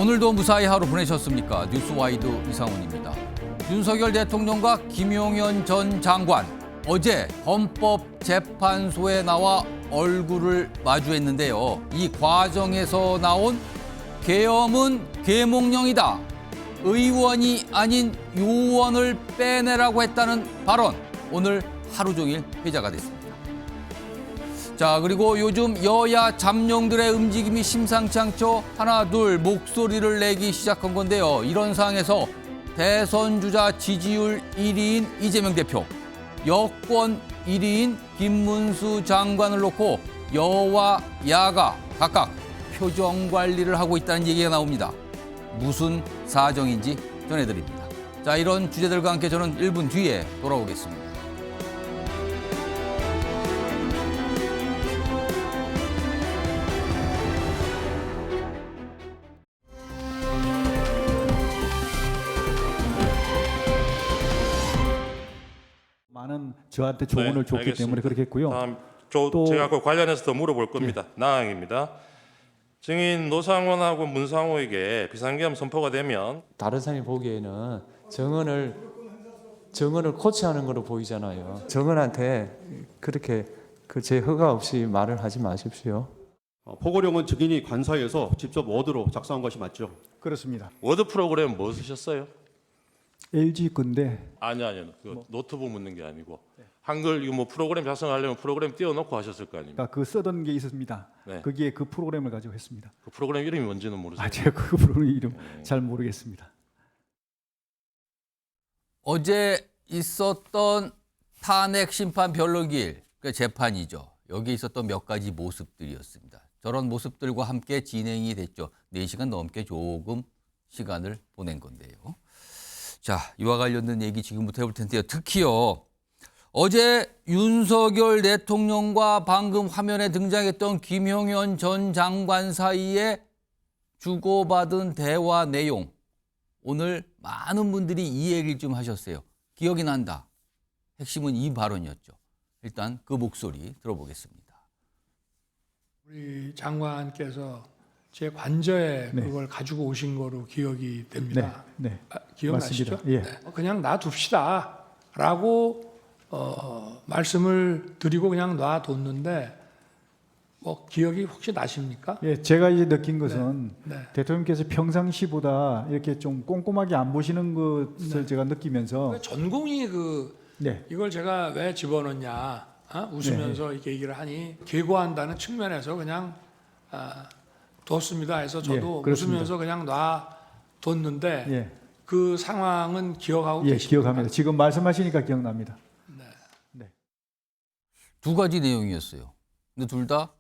오늘도 무사히 하루 보내셨습니까? 뉴스와이드 이상훈입니다. 윤석열 대통령과 김용현 전 장관 어제 헌법재판소에 나와 얼굴을 마주했는데요. 이 과정에서 나온 계엄은 계몽령이다. 의원이 아닌 요원을 빼내라고 했다는 발언. 오늘 하루 종일 회자가 됐습니다. 자, 그리고 요즘 여야 잠룡들의 움직임이 심상치 않죠. 하나, 둘 목소리를 내기 시작한 건데요. 이런 상황에서 대선 주자 지지율 1위인 이재명 대표, 여권 1위인 김문수 장관을 놓고 여와 야가 각각 표정 관리를 하고 있다는 얘기가 나옵니다. 무슨 사정인지 전해드립니다. 자, 이런 주제들과 함께 저는 1분 뒤에 돌아오겠습니다. 많은 저한테 조언을 줬기 알겠습니다. 때문에 그렇게 했고요. 다음 또 제가 그 관련해서 더 물어볼 겁니다. 나항입니다. 증인 노상원하고 문상호에게 비상계엄 선포가 되면 다른 사람이 보기에는 정언을 코치하는 거로 보이잖아요. 정언한테 그렇게 제 허가 없이 말을 하지 마십시오. 포고령은 증인이 관사에서 직접 워드로 작성한 것이 맞죠? 그렇습니다. 워드 프로그램 뭐 쓰셨어요? LG 건데 아니요. 그 노트북 묻는 게 아니고 한글 이거 뭐 프로그램 작성하려면 프로그램 띄워놓고 하셨을 거 아닙니까? 그 쓰던 게 있었습니다. 네. 거기에 그 프로그램을 가지고 했습니다. 그 프로그램 이름이 뭔지는 모르세요? 제가 그 프로그램 이름 잘 모르겠습니다. 어제 있었던 탄핵 심판 변론길, 그 재판이죠. 여기 있었던 몇 가지 모습들이었습니다. 저런 모습들과 함께 진행이 됐죠. 4시간 넘게 조금 시간을 보낸 건데요. 자, 이와 관련된 얘기 지금부터 해볼 텐데요. 특히요, 어제 윤석열 대통령과 방금 화면에 등장했던 김용현 전 장관 사이에 주고받은 대화 내용, 오늘 많은 분들이 이 얘기를 좀 하셨어요. 기억이 난다. 핵심은 이 발언이었죠. 일단 그 목소리 들어보겠습니다. 우리 장관께서 제 관저에 네. 그걸 가지고 오신 거로 기억이 됩니다. 네. 기억나시죠? 맞습니다. 예. 네. 그냥 놔둡시다라고 말씀을 드리고 그냥 놔뒀는데 뭐 기억이 혹시 나십니까? 예, 제가 이제 느낀 것은 네. 대통령께서 평상시보다 이렇게 좀 꼼꼼하게 안 보시는 것을 제가 느끼면서 전공이 네. 이걸 제가 왜 집어넣냐 웃으면서 이렇게 얘기를 하니 계고한다는 측면에서 그냥 뒀습니다 해서 저도 그렇습니다. 웃으면서 그냥 놔뒀는데 예. 그 상황은 기억하고 예, 계십니까? 기억합니다. 지금 말씀하시니까 기억납니다. 두 가지 내용이었어요. 근데 둘 다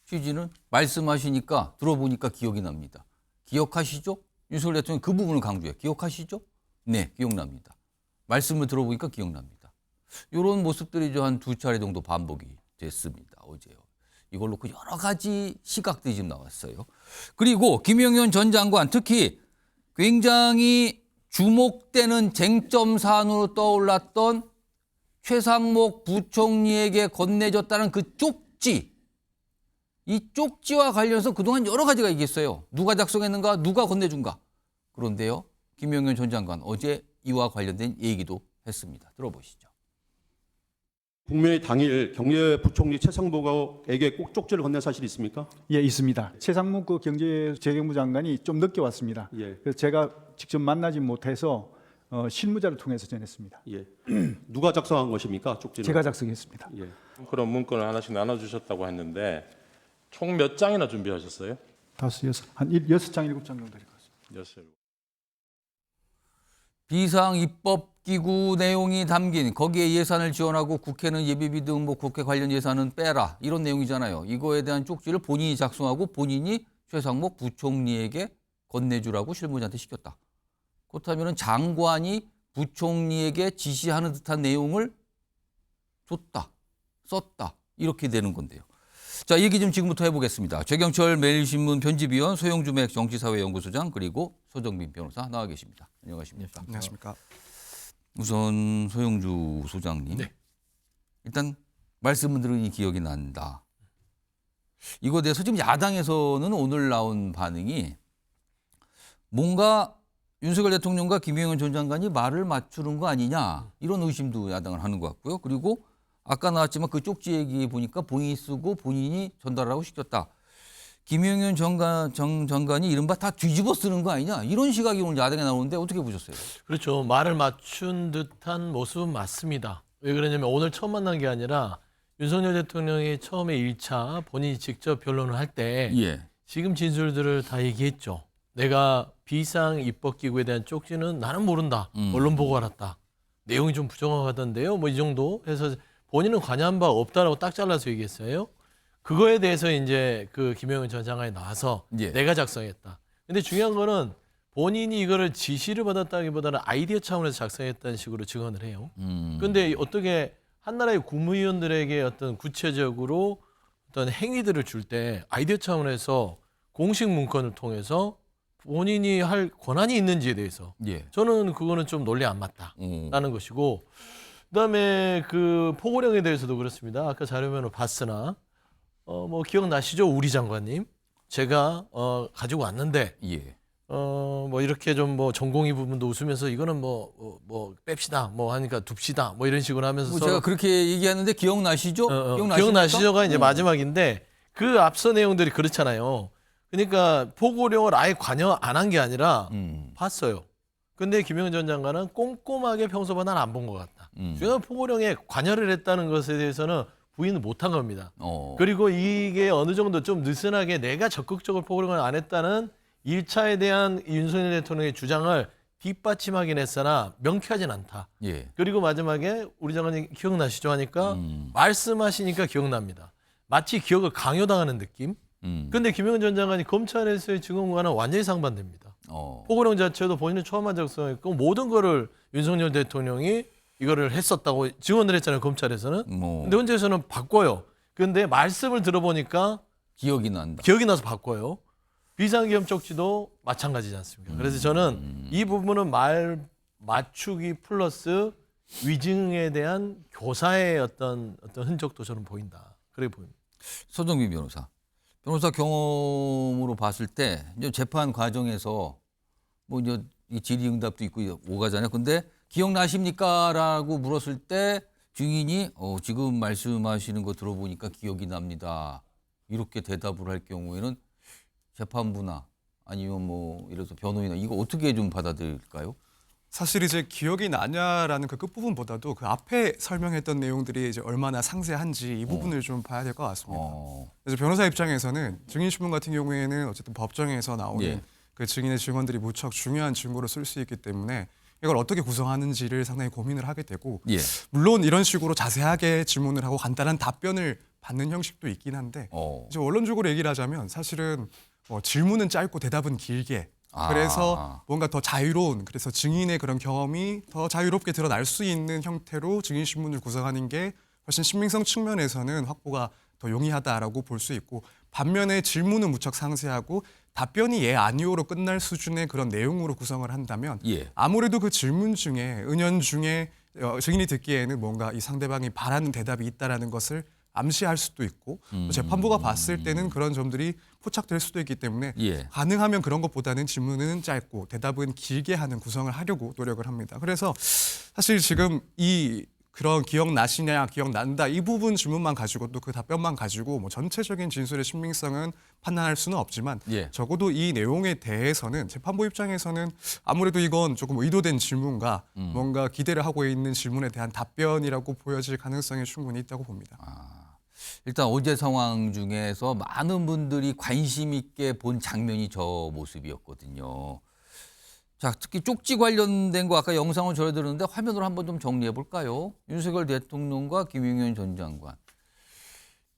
취지는 말씀하시니까 들어보니까 기억이 납니다. 기억하시죠? 윤석열 대통령 그 부분을 강조해요. 기억하시죠? 네, 기억납니다. 말씀을 들어보니까 기억납니다. 이런 모습들이 한 2차례 정도 반복이 됐습니다. 어제요. 이걸 놓고 여러 가지 시각들이 지금 나왔어요. 그리고 김용현 전 장관 특히 굉장히 주목되는 쟁점 사안으로 떠올랐던 최상목 부총리에게 건네줬다는 그 쪽지. 이 쪽지와 관련해서 그동안 여러 가지가 있겠어요. 누가 작성했는가, 누가 건네준가. 그런데요, 김용현 전 장관 어제 이와 관련된 얘기도 했습니다. 들어보시죠. 국민의 당일 경제부총리 최상목에게 꼭 쪽지를 건넨 사실이 있습니까? 예, 있습니다. 최상목 그 경제재경부 장관이 좀 늦게 왔습니다. 예. 그래서 제가 직접 만나지 못해서 실무자를 통해서 전했습니다. 예. 누가 작성한 것입니까? 쪽지를? 제가 작성했습니다. 예. 그런 문건을 하나씩 나눠주셨다고 했는데 총 몇 장이나 준비하셨어요? 5, 6, 한 6장, 7장 정도 될 것 같습니다. 6. 비상입법기구 내용이 담긴 거기에 예산을 지원하고 국회는 예비비 등 국회 관련 예산은 빼라. 이런 내용이잖아요. 이거에 대한 쪽지를 본인이 작성하고 본인이 최상목 부총리에게 건네주라고 실무자한테 시켰다. 그렇다면 장관이 부총리에게 지시하는 듯한 내용을 줬다, 썼다. 이렇게 되는 건데요. 자, 얘기 좀 지금부터 해보겠습니다. 최경철 매일신문 편집위원, 소영주 맥 정치사회연구소장, 그리고 소정민 변호사 나와 계십니다. 안녕하십니까? 안녕하십니까? 우선 소영주 소장님. 네. 일단 말씀을 들으니 기억이 난다. 이거에 대해서 지금 야당에서는 오늘 나온 반응이 뭔가 윤석열 대통령과 김영현 전 장관이 말을 맞추는 거 아니냐 이런 의심도 야당을 하는 것 같고요. 그리고 아까 나왔지만 그 쪽지 얘기 보니까 본인이 쓰고 본인이 전달하고 시켰다. 김영현 전 장관이 이른바 다 뒤집어 쓰는 거 아니냐 이런 시각이 오늘 야당에 나오는데 어떻게 보셨어요? 그렇죠. 말을 맞춘 듯한 모습은 맞습니다. 왜 그러냐면 오늘 처음 만난 게 아니라 윤석열 대통령이 처음에 1차 본인이 직접 변론을 할 때 예. 지금 진술들을 다 얘기했죠. 내가 비상 입법기구에 대한 쪽지는 나는 모른다. 언론 보고 알았다. 내용이 좀 부정확하던데요. 뭐 이 정도 해서 본인은 관여한 바 없다라고 딱 잘라서 얘기했어요. 그거에 대해서 이제 그 김영현 전 장관이 나와서 예. 내가 작성했다. 근데 중요한 거는 본인이 이거를 지시를 받았다기보다는 아이디어 차원에서 작성했다는 식으로 증언을 해요. 근데 어떻게 한나라의 국무위원들에게 어떤 구체적으로 어떤 행위들을 줄 때 아이디어 차원에서 공식 문건을 통해서 본인이 할 권한이 있는지에 대해서 예. 저는 그거는 좀 논리 안 맞다라는 오. 것이고, 그다음에 그 포고령에 대해서도 그렇습니다. 아까 자료면을 봤으나 뭐 기억나시죠? 우리 장관님 제가 가지고 왔는데 예. 뭐 이렇게 좀 뭐 전공의 부분도 웃으면서 이거는 뭐 뺍시다 뭐 하니까 둡시다 뭐 이런 식으로 하면서 뭐 서로 제가 그렇게 얘기하는데 기억나시죠? 기억나시죠가 이제 마지막인데 그 앞서 내용들이 그렇잖아요. 그러니까 포고령을 아예 관여 안 한 게 아니라 봤어요. 근데 김영현 전 장관은 꼼꼼하게 평소보다는 안 본 것 같다. 중요한 포고령에 관여를 했다는 것에 대해서는 부인을 못한 겁니다. 그리고 이게 어느 정도 좀 느슨하게 내가 적극적으로 포고령을 안 했다는 1차에 대한 윤석열 대통령의 주장을 뒷받침하긴 했으나 명쾌하진 않다. 예. 그리고 마지막에 우리 장관님 기억나시죠 하니까 말씀하시니까 기억납니다. 마치 기억을 강요당하는 느낌. 근데 김영현 전 장관이 검찰에서의 증언과는 완전히 상반됩니다. 포고령 자체도 본인은 처음만 작성했고 모든 거를 윤석열 대통령이 이거를 했었다고 증언을 했잖아요. 검찰에서는. 근데 헌재에서는 바꿔요. 근데 말씀을 들어보니까 기억이 난다. 기억이 나서 바꿔요. 비상계엄 쪽지도 마찬가지지 않습니까? 그래서 저는 이 부분은 말 맞추기 플러스 위증에 대한 교사의 어떤 흔적도 저는 보인다. 그래 보입니다. 서정민 변호사. 변호사 경험으로 봤을 때 이제 재판 과정에서 뭐 이제 이 질의응답도 있고 오가잖아요. 근데 기억나십니까?라고 물었을 때 증인이 지금 말씀하시는 거 들어보니까 기억이 납니다. 이렇게 대답을 할 경우에는 재판부나 아니면 뭐 예를 들어서 변호인이나 이거 어떻게 좀 받아들일까요? 사실 이제 기억이 나냐라는 그 끝부분보다도 그 앞에 설명했던 내용들이 이제 얼마나 상세한지 이 부분을 좀 봐야 될 것 같습니다. 그래서 변호사 입장에서는 증인 신문 같은 경우에는 어쨌든 법정에서 나오는 예. 그 증인의 증언들이 무척 중요한 증거로 쓸 수 있기 때문에 이걸 어떻게 구성하는지를 상당히 고민을 하게 되고 예. 물론 이런 식으로 자세하게 질문을 하고 간단한 답변을 받는 형식도 있긴 한데 이제 원론적으로 얘기를 하자면 사실은 질문은 짧고 대답은 길게 그래서 뭔가 더 자유로운 그래서 증인의 그런 경험이 더 자유롭게 드러날 수 있는 형태로 증인 신문을 구성하는 게 훨씬 신빙성 측면에서는 확보가 더 용이하다라고 볼 수 있고 반면에 질문은 무척 상세하고 답변이 예 아니오로 끝날 수준의 그런 내용으로 구성을 한다면 예. 아무래도 그 질문 중에 은연중에 증인이 듣기에는 뭔가 이 상대방이 바라는 대답이 있다라는 것을 암시할 수도 있고 또 재판부가 봤을 때는 그런 점들이 포착될 수도 있기 때문에 예. 가능하면 그런 것보다는 질문은 짧고 대답은 길게 하는 구성을 하려고 노력을 합니다. 그래서 사실 지금 이 그런 기억나시냐 기억난다 이 부분 질문만 가지고 또 그 답변만 가지고 뭐 전체적인 진술의 신빙성은 판단할 수는 없지만 예. 적어도 이 내용에 대해서는 재판부 입장에서는 아무래도 이건 조금 의도된 질문과 뭔가 기대를 하고 있는 질문에 대한 답변이라고 보여질 가능성이 충분히 있다고 봅니다. 일단 어제 상황 중에서 많은 분들이 관심 있게 본 장면이 저 모습이었거든요. 자, 특히 쪽지 관련된 거 아까 영상을 전해드렸는데 화면으로 한번 좀 정리해 볼까요? 윤석열 대통령과 김영현 전 장관.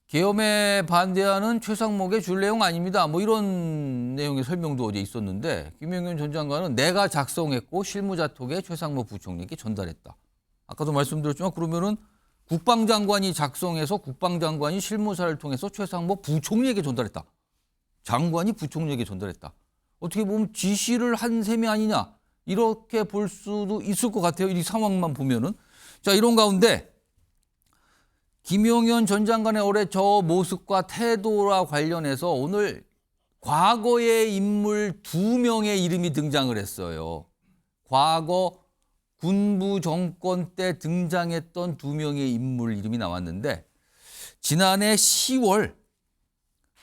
계엄에 반대하는 최상목의 줄 내용 아닙니다. 뭐 이런 내용의 설명도 어제 있었는데 김영현 전 장관은 내가 작성했고 실무자톡에 최상목 부총리에게 전달했다. 아까도 말씀드렸지만 그러면은 국방장관이 작성해서 국방장관이 실무사를 통해서 최상목 부총리에게 전달했다. 장관이 부총리에게 전달했다. 어떻게 보면 지시를 한 셈이 아니냐 이렇게 볼 수도 있을 것 같아요. 이 상황만 보면은. 자, 이런 가운데 김용현 전 장관의 올해 저 모습과 태도와 관련해서 오늘 과거의 인물 2명의 이름이 등장을 했어요. 과거 군부 정권 때 등장했던 2명의 인물 이름이 나왔는데 지난해 10월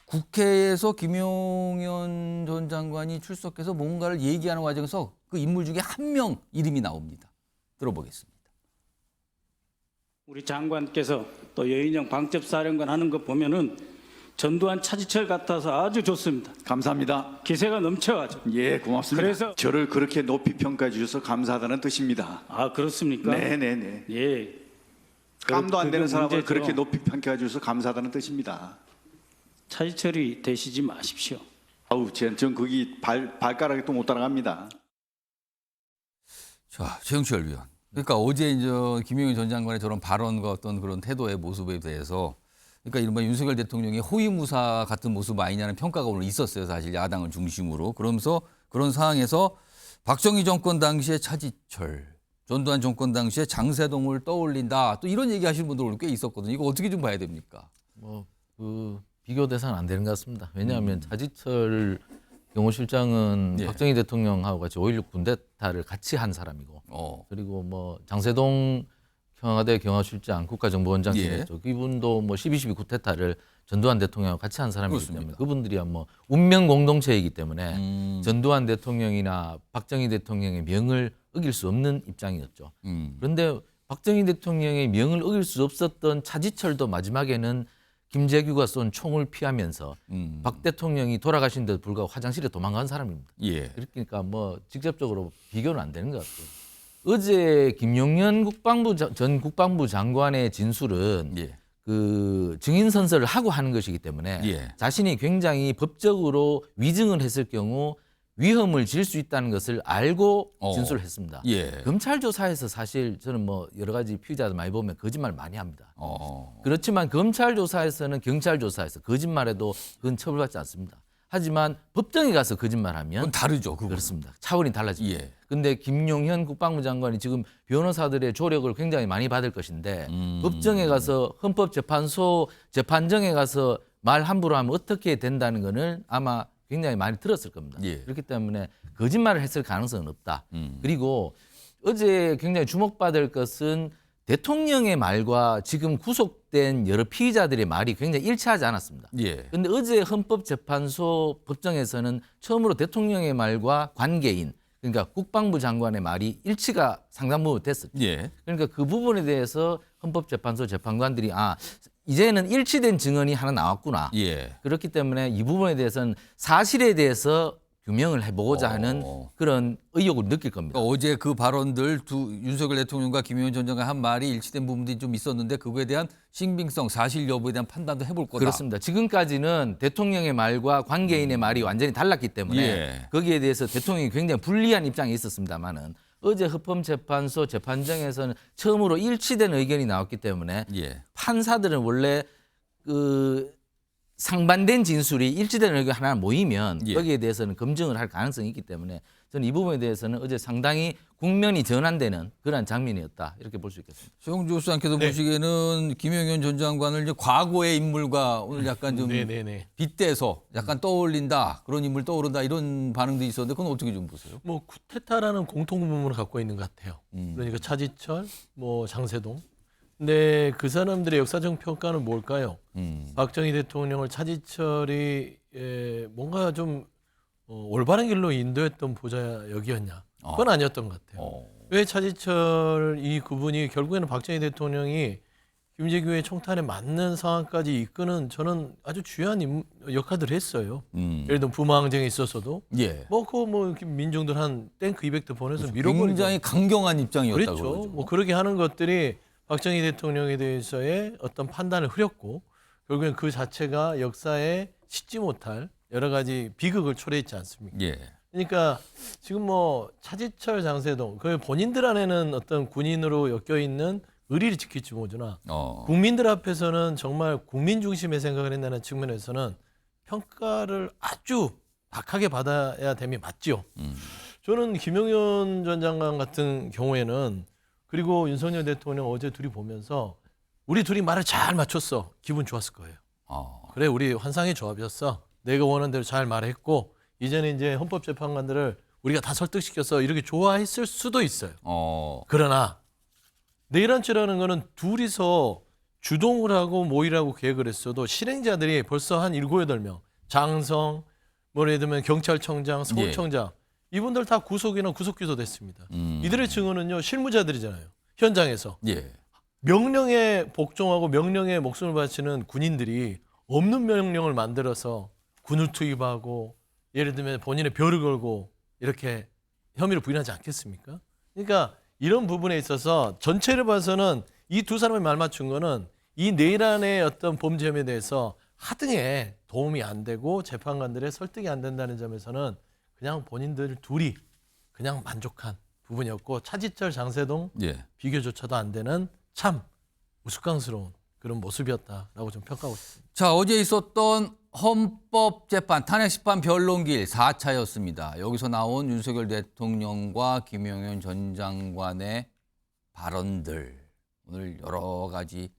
국회에서 김용현 전 장관이 출석해서 뭔가를 얘기하는 과정에서 그 인물 중에 한 명 이름이 나옵니다. 들어보겠습니다. 우리 장관께서 또 여인영 방첩사령관 하는 거 보면은 전두환 차지철 같아서 아주 좋습니다. 감사합니다. 기세가 넘쳐가지고. 예, 고맙습니다. 그래서 저를 그렇게 높이 평가해 주셔서 감사하다는 뜻입니다. 아 그렇습니까? 네네네. 예. 깜도 안 그게 되는 사람을 문제죠. 그렇게 높이 평가해 주셔서 감사하다는 뜻입니다. 차지철이 되시지 마십시오. 아우, 전 거기 발가락에 또 못 따라갑니다. 자, 최영철 위원. 그러니까 어제 이제 김용현 전 장관의 저런 발언과 어떤 그런 태도의 모습에 대해서 그러니까 이른바 윤석열 대통령의 호위무사 같은 모습 아니냐는 평가가 오늘 있었어요. 사실 야당을 중심으로. 그러면서 그런 상황에서 박정희 정권 당시의 차지철, 전두환 정권 당시의 장세동을 떠올린다. 또 이런 얘기 하시는 분들 꽤 있었거든요. 이거 어떻게 좀 봐야 됩니까? 뭐 그 비교 대상은 안 되는 것 같습니다. 왜냐하면 차지철 경호실장은 예. 박정희 대통령하고 같이 5.16 군대타를 같이 한 사람이고 그리고 뭐 장세동 청와대 경호실장 국가정보원장 예. 지냈죠. 이분도 뭐 12.12 쿠데타를 전두환 대통령하고 같이 한 사람이기 그렇습니다. 때문에 그분들이야 뭐 운명 공동체이기 때문에 전두환 대통령이나 박정희 대통령의 명을 어길 수 없는 입장이었죠. 그런데 박정희 대통령의 명을 어길 수 없었던 차지철도 마지막에는 김재규가 쏜 총을 피하면서 박 대통령이 돌아가신 데도 불구하고 화장실에 도망간 사람입니다. 예. 그러니까 뭐 직접적으로 비교는 안 되는 것 같고요. 어제 김용현 전 국방부 장관의 진술은 예. 그 증인 선서를 하고 하는 것이기 때문에 예. 자신이 굉장히 법적으로 위증을 했을 경우 위험을 질 수 있다는 것을 알고 진술을 했습니다. 예. 검찰 조사에서 사실 저는 뭐 여러 가지 피의자들 많이 보면 거짓말 많이 합니다. 어. 그렇지만 검찰 조사에서는 경찰 조사에서 거짓말해도 그건 처벌받지 않습니다. 하지만 법정에 가서 거짓말하면 그건 다르죠. 그건. 그렇습니다. 차원이 달라집니다. 예. 근데 김용현 국방부 장관이 지금 변호사들의 조력을 굉장히 많이 받을 것인데 법정에 가서 헌법재판소 재판정에 가서 말 함부로 하면 어떻게 된다는 거는 아마 굉장히 많이 들었을 겁니다. 예. 그렇기 때문에 거짓말을 했을 가능성은 없다. 그리고 어제 굉장히 주목받을 것은 대통령의 말과 지금 구속된 여러 피의자들의 말이 굉장히 일치하지 않았습니다. 예. 그런데 어제 헌법재판소 법정에서는 처음으로 대통령의 말과 관계인 그러니까 국방부 장관의 말이 일치가 상당 부분 됐었죠. 예. 그러니까 그 부분에 대해서 헌법재판소 재판관들이 이제는 일치된 증언이 하나 나왔구나. 예. 그렇기 때문에 이 부분에 대해서는 사실에 대해서 규명을 해보고자 하는 그런 의욕을 느낄 겁니다. 그러니까 어제 그 발언들 윤석열 대통령과 김용현 전 장관 한 말이 일치된 부분들이 좀 있었는데 그거에 대한 신빙성, 사실 여부에 대한 판단도 해볼 거다. 그렇습니다. 지금까지는 대통령의 말과 관계인의 말이 완전히 달랐기 때문에 예. 거기에 대해서 대통령이 굉장히 불리한 입장이 있었습니다만은 어제 헌법재판소 재판정에서는 처음으로 일치된 의견이 나왔기 때문에 예. 판사들은 원래 그 상반된 진술이 일치된 의견 하나 모이면 예. 거기에 대해서는 검증을 할 가능성이 있기 때문에 저는 이 부분에 대해서는 어제 상당히 국면이 전환되는 그러한 장면이었다 이렇게 볼 수 있겠습니다. 최영주 수장께서 네. 보시기에는 김용현 전 장관을 이제 과거의 인물과 오늘 약간 좀 네네네. 빗대서 약간 떠올린다 그런 인물 떠오른다 이런 반응도 있었는데 그건 어떻게 좀 보세요? 뭐 쿠데타라는 공통부문을 갖고 있는 것 같아요. 그러니까 차지철, 뭐 장세동. 근데 그 사람들의 역사적 평가는 뭘까요? 박정희 대통령을 차지철이 뭔가 좀 올바른 길로 인도했던 보좌역이었냐? 그건 아니었던 것 같아요. 왜 차지철 그분이 결국에는 박정희 대통령이 김재규의 총탄에 맞는 상황까지 이끄는 저는 아주 중요한 역할들을 했어요. 예를 들면 부마항쟁에 있어서도 예. 민중들 한 탱크 200대 보내서 밀어버리죠. 굉장히 강경한 입장이었다고 그렇죠. 그러죠. 뭐 그렇게 하는 것들이 박정희 대통령에 대해서의 어떤 판단을 흐렸고 결국엔 그 자체가 역사에 씻지 못할 여러 가지 비극을 초래했지 않습니까? 예. 그러니까 지금 뭐 차지철, 장세동 그 본인들 안에는 어떤 군인으로 엮여 있는 의리를 지킬지 모르나 국민들 앞에서는 정말 국민 중심의 생각을 한다는 측면에서는 평가를 아주 박하게 받아야 됨이 맞죠. 저는 김용현 전 장관 같은 경우에는 그리고 윤석열 대통령 어제 둘이 보면서 우리 둘이 말을 잘 맞췄어. 기분 좋았을 거예요. 그래 우리 환상의 조합이었어. 내가 원하는 대로 잘 말했고 이제는 이제 헌법재판관들을 우리가 다 설득시켜서 이렇게 좋아했을 수도 있어요. 그러나 내란죄라는 거는 둘이서 주동을 하고 모의라고 계획을 했어도 실행자들이 벌써 한 7, 8명. 장성, 뭐 예를 들면 경찰청장, 서울청장 이분들 다 구속이나 구속 기소됐습니다. 이들의 증언은요 실무자들이잖아요. 현장에서 명령에 복종하고 명령에 목숨을 바치는 군인들이 없는 명령을 만들어서 군을 투입하고 예를 들면 본인의 별을 걸고 이렇게 혐의를 부인하지 않겠습니까? 그러니까 이런 부분에 있어서 전체를 봐서는 이 두 사람이 말 맞춘 거는 이 내란의 어떤 범죄 혐의에 대해서 하등에 도움이 안 되고 재판관들의 설득이 안 된다는 점에서는 그냥 본인들 둘이 그냥 만족한 부분이었고 차지철 장세동 비교조차도 안 되는 참 우스꽝스러운 그런 모습이었다라고 좀 평가하고 있습니다. 자, 어제 있었던 헌법재판 탄핵심판 변론길 4차였습니다. 여기서 나온 윤석열 대통령과 김용현 전 장관의 발언들 오늘 여러 가지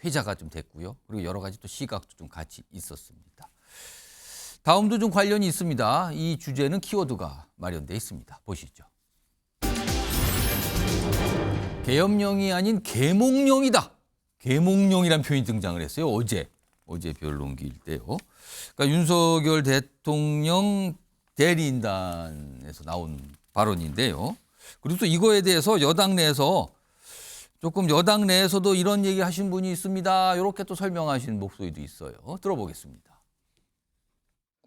회자가 좀 됐고요. 그리고 여러 가지 또 시각도 좀 같이 있었습니다. 다음도 좀 관련이 있습니다. 이 주제는 키워드가 마련되어 있습니다. 보시죠. 계엄령이 아닌 계몽령이다. 계몽령이란 표현이 등장을 했어요. 어제 변론기일 때요. 그러니까 윤석열 대통령 대리인단에서 나온 발언인데요. 그리고 또 이거에 대해서 여당 내에서도 이런 얘기 하신 분이 있습니다. 이렇게 또 설명하시는 목소리도 있어요. 들어보겠습니다.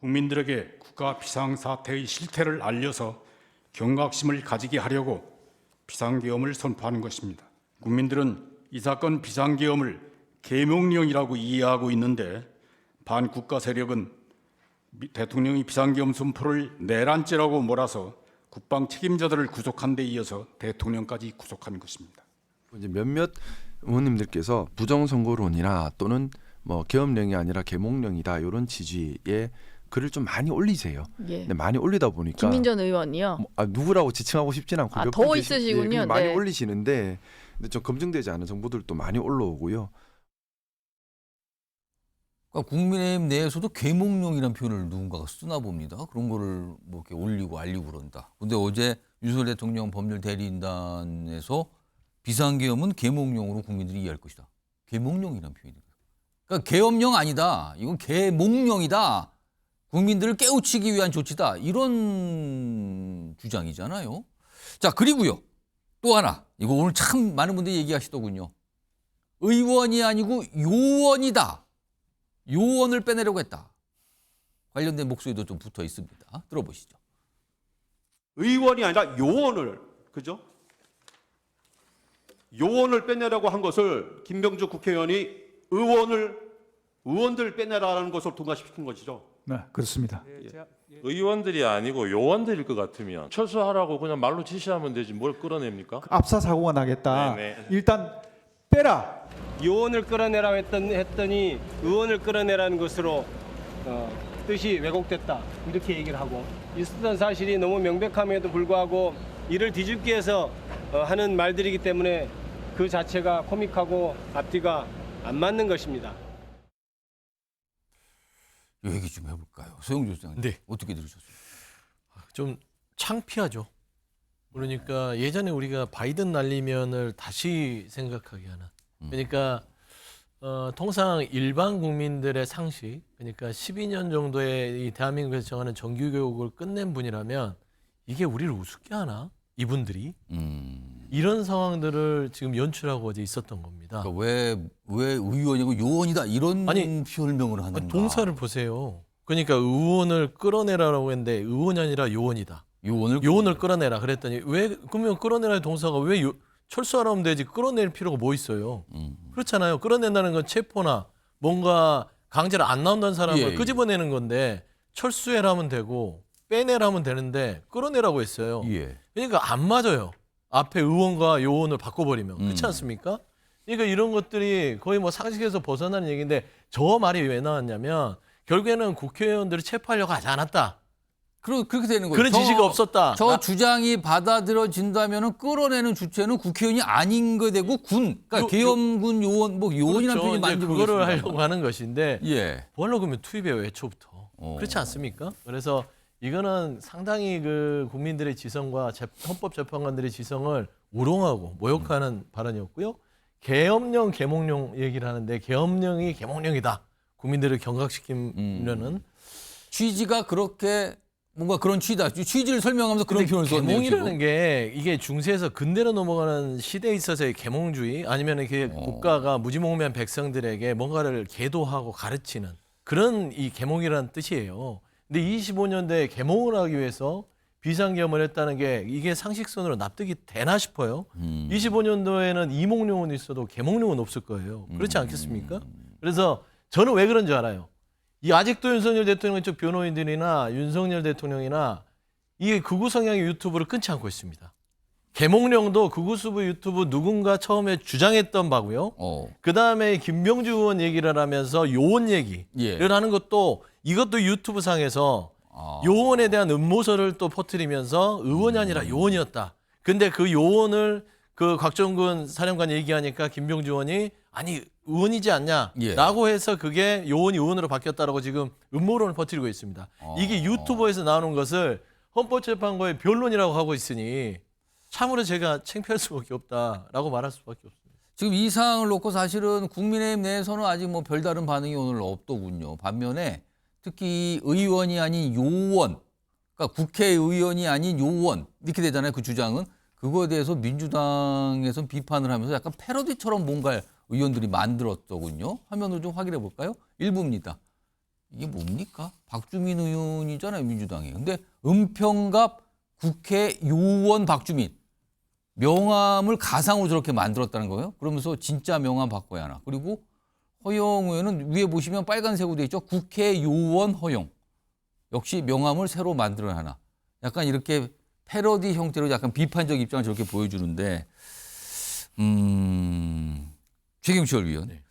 국민들에게 국가 비상사태의 실태를 알려서 경각심을 가지게 하려고 비상계엄을 선포하는 것입니다. 국민들은 이 사건 비상계엄을 계몽령이라고 이해하고 있는데 반국가 세력은 대통령이 비상계엄 선포를 내란죄라고 몰아서 국방 책임자들을 구속한 데 이어서 대통령까지 구속한 것입니다. 이제 몇몇 의원님들께서 부정선거론이나 또는 뭐 계엄령이 아니라 계몽령이다 이런 취지의 글을 좀 많이 올리세요. 근데 많이 올리다 보니까 김민전 의원이요. 누구라고 지칭하고 싶진 않고 더 있으시군요. 많이 올리시는데 근데 좀 검증되지 않은 정보들도 많이 올라오고요. 그러니까 국민의힘 내에서도 계몽령이라는 표현을 누군가가 쓰나 봅니다. 그런 거를 뭐 이렇게 올리고 알리고 그런다. 근데 어제 윤석열 대통령 법률 대리인단에서 비상계엄은 계몽령으로 국민들이 이해할 것이다. 계몽령이라는 표현입니다. 그러니까 계엄령 아니다. 이건 계몽령이다. 국민들을 깨우치기 위한 조치다. 이런 주장이잖아요. 자, 그리고요. 또 하나. 이거 오늘 참 많은 분들이 얘기하시더군요. 의원이 아니고 요원이다. 요원을 빼내려고 했다. 관련된 목소리도 좀 붙어 있습니다. 들어보시죠. 의원이 아니라 요원을, 그죠? 요원을 빼내라고 한 것을 김병주 국회의원이 의원들 빼내라는 것을 통과시킨 것이죠. 네, 그렇습니다. 의원들이 아니고 요원들일 것 같으면 철수하라고 그냥 말로 지시하면 되지 뭘 끌어냅니까? 압사 사고가 나겠다. 네네. 일단 빼라. 요원을 끌어내라고 했더니 의원을 끌어내라는 것으로 뜻이 왜곡됐다 이렇게 얘기를 하고 있었던 사실이 너무 명백함에도 불구하고 이를 뒤집기 위해서 하는 말들이기 때문에 그 자체가 코믹하고 앞뒤가 안 맞는 것입니다. 이 얘기 좀 해볼까요? 소영주 소장님. 네. 어떻게 들으셨어요? 좀 창피하죠. 그러니까 예전에 우리가 바이든 날리면을 다시 생각하게 하는. 그러니까 통상 일반 국민들의 상식, 그러니까 12년 정도의 이 대한민국에서 정하는 정규교육을 끝낸 분이라면 이게 우리를 우습게 하나? 이분들이 이런 상황들을 지금 연출하고 어제 있었던 겁니다. 그러니까 왜 의원이고 요원이다 이런 표현명을 하는가? 동사를 보세요. 그러니까 의원을 끌어내라라고 했는데 의원이 아니라 요원이다. 요원을 끌어내라 그랬더니 왜 그러면 끌어내라의 동사가 왜 철수하라 하면 되지 끌어낼 필요가 뭐 있어요? 그렇잖아요. 끌어낸다는 건 체포나 뭔가 강제로 안 나온다는 사람을 끄집어내는 건데 철수해라 하면 되고 빼내라 하면 되는데 끌어내라고 했어요. 그러니까 안 맞아요. 앞에 의원과 요원을 바꿔버리면. 그렇지 않습니까? 그러니까 이런 것들이 거의 뭐 상식에서 벗어나는 얘기인데 저 말이 왜 나왔냐면 결국에는 국회의원들을 체포하려고 하지 않았다. 그렇게 되는 거예요. 그런 지시가 없었다. 저 주장이 받아들여진다면 끌어내는 주체는 국회의원이 아닌 거 되고 군, 그러니까 계엄군 요원, 뭐 요원이라는 그렇죠. 표현이 많이 그거를 하려고 하는 것인데 예. 뭐하려고 그러면 투입해요 애초부터. 그렇지 않습니까? 그래서 이거는 상당히 그 국민들의 지성과 헌법재판관들의 지성을 우롱하고 모욕하는 발언이었고요. 계엄령, 계몽령 얘기를 하는데 계엄령이 계몽령이다. 국민들을 경각시키려는 취지가 그렇게 뭔가 그런 취지다. 취지를 설명하면서 그런 표현을 썼네요. 계몽이라는 게 이게 중세에서 근대로 넘어가는 시대에 있어서의 계몽주의 아니면 이게 국가가 무지몽매한 백성들에게 뭔가를 계도하고 가르치는 그런 이 계몽이라는 뜻이에요. 근데 25년대에 계몽을 하기 위해서 비상계엄을 했다는 게 이게 상식선으로 납득이 되나 싶어요. 25년도에는 이몽룡은 있어도 계몽룡은 없을 거예요. 그렇지 않겠습니까? 그래서 저는 왜 그런 줄 알아요. 이 아직도 윤석열 대통령 쪽 변호인들이나 윤석열 대통령이나 이게 극우 성향의 유튜브를 끊지 않고 있습니다. 계몽령도 극우수부 유튜브 누군가 처음에 주장했던 바고요. 그 다음에 김병주 의원 얘기를 하면서 요원 얘기를 하는 것도 이것도 유튜브 상에서 요원에 대한 음모설을 또 퍼뜨리면서 의원이 아니라 요원이었다. 근데 그 요원을 그 곽정근 사령관 얘기하니까 김병주 의원이 아니 의원이지 않냐라고 해서 그게 요원이 의원으로 바뀌었다라고 지금 음모론을 퍼뜨리고 있습니다. 이게 유튜버에서 나오는 것을 헌법재판관의 변론이라고 하고 있으니 참으로 제가 창피할 수밖에 없다라고 말할 수밖에 없습니다. 지금 이 사항을 놓고 사실은 국민의힘 내에서는 아직 뭐 별다른 반응이 오늘 없더군요. 반면에 특히 의원이 아닌 요원, 그러니까 국회의원이 아닌 요원 이렇게 되잖아요. 그 주장은. 그거에 대해서 민주당에서는 비판을 하면서 약간 패러디처럼 뭔가 의원들이 만들었더군요. 화면으로 좀 확인해 볼까요? 일부입니다. 이게 뭡니까? 박주민 의원이잖아요, 민주당이. 근데 은평갑 국회요원 박주민. 명함을 가상으로 저렇게 만들었다는 거예요. 그러면서 진짜 명함 바꿔야 하나. 그리고 허용 의원은 위에 보시면 빨간색으로 돼 있죠. 국회요원 허용. 역시 명함을 새로 만들어야 하나. 약간 이렇게 패러디 형태로 약간 비판적 입장을 저렇게 보여주는데 최경철 의원. 네.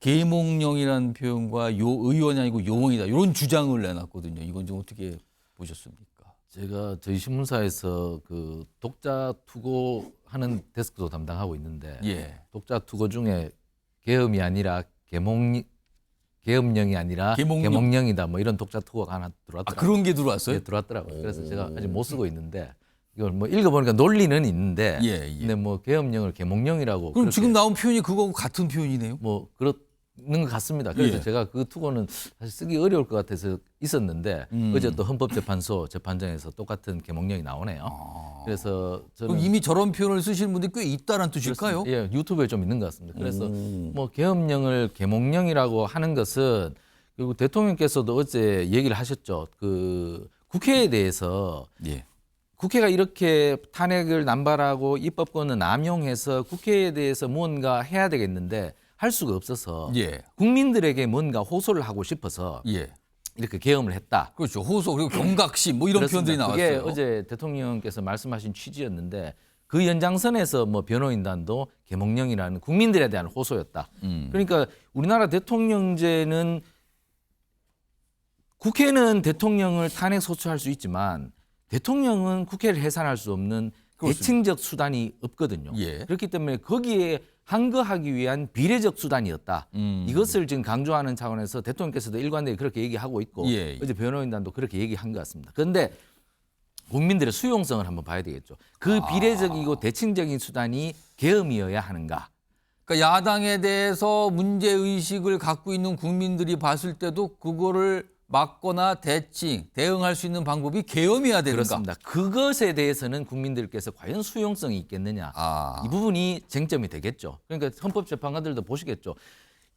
계몽령이라는 표현과 요 의원이 아니고 요원이다. 이런 주장을 내놨거든요. 이건 좀 어떻게 보셨습니까? 제가 저희 신문사에서 그 독자 투고하는 데스크도 담당하고 있는데 독자 투고 중에 계엄이 아니라 계엄령이 아니라 계몽령이다 뭐 이런 독자 투고가 하나 들어왔더라고요. 그런 게 들어왔어요? 네, 들어왔더라고요. 그래서 제가 아직 못 쓰고 있는데 이걸 뭐 읽어보니까 논리는 있는데 근데 뭐 계엄령을 계몽령이라고 그럼 지금 나온 표현이 그거하고 같은 표현이네요? 뭐 그렇는 것 같습니다. 그래서 제가 그 투고는 사실 쓰기 어려울 것 같아서 있었는데 어제 또 헌법재판소 재판장에서 똑같은 계몽령이 나오네요. 그래서 저는 그럼 이미 저런 표현을 쓰시는 분들이 꽤 있다는 뜻일까요? 예, 유튜브에 좀 있는 것 같습니다. 그래서 뭐 계엄령을 계몽령이라고 하는 것은 그리고 대통령께서도 어제 얘기를 하셨죠. 그 국회에 대해서 국회가 이렇게 탄핵을 남발하고 입법권을 남용해서 국회에 대해서 무언가 해야 되겠는데 할 수가 없어서 국민들에게 뭔가 호소를 하고 싶어서 이렇게 계엄을 했다. 그렇죠. 호소 그리고 경각심 뭐 이런 그렇습니다. 표현들이 나왔어요. 그게 어제 대통령께서 말씀하신 취지였는데 그 연장선에서 뭐 변호인단도 계몽령이라는 국민들에 대한 호소였다. 그러니까 우리나라 대통령제는 국회는 대통령을 탄핵 소추할 수 있지만 대통령은 국회를 해산할 수 없는 대칭적 수단이 없거든요. 그렇기 때문에 거기에 항거하기 위한 비례적 수단이었다. 이것을 지금 강조하는 차원에서 대통령께서도 일관되게 그렇게 얘기하고 있고 어제 변호인단도 그렇게 얘기한 것 같습니다. 그런데 국민들의 수용성을 한번 봐야 되겠죠. 그 비례적이고 대칭적인 수단이 계엄이어야 하는가. 그러니까 야당에 대해서 문제의식을 갖고 있는 국민들이 봤을 때도 그거를 막거나 대응할 수 있는 방법이 계엄이어야 되는가? 그렇습니다. 그것에 대해서는 국민들께서 과연 수용성이 있겠느냐. 이 부분이 쟁점이 되겠죠. 그러니까 헌법재판관들도 보시겠죠.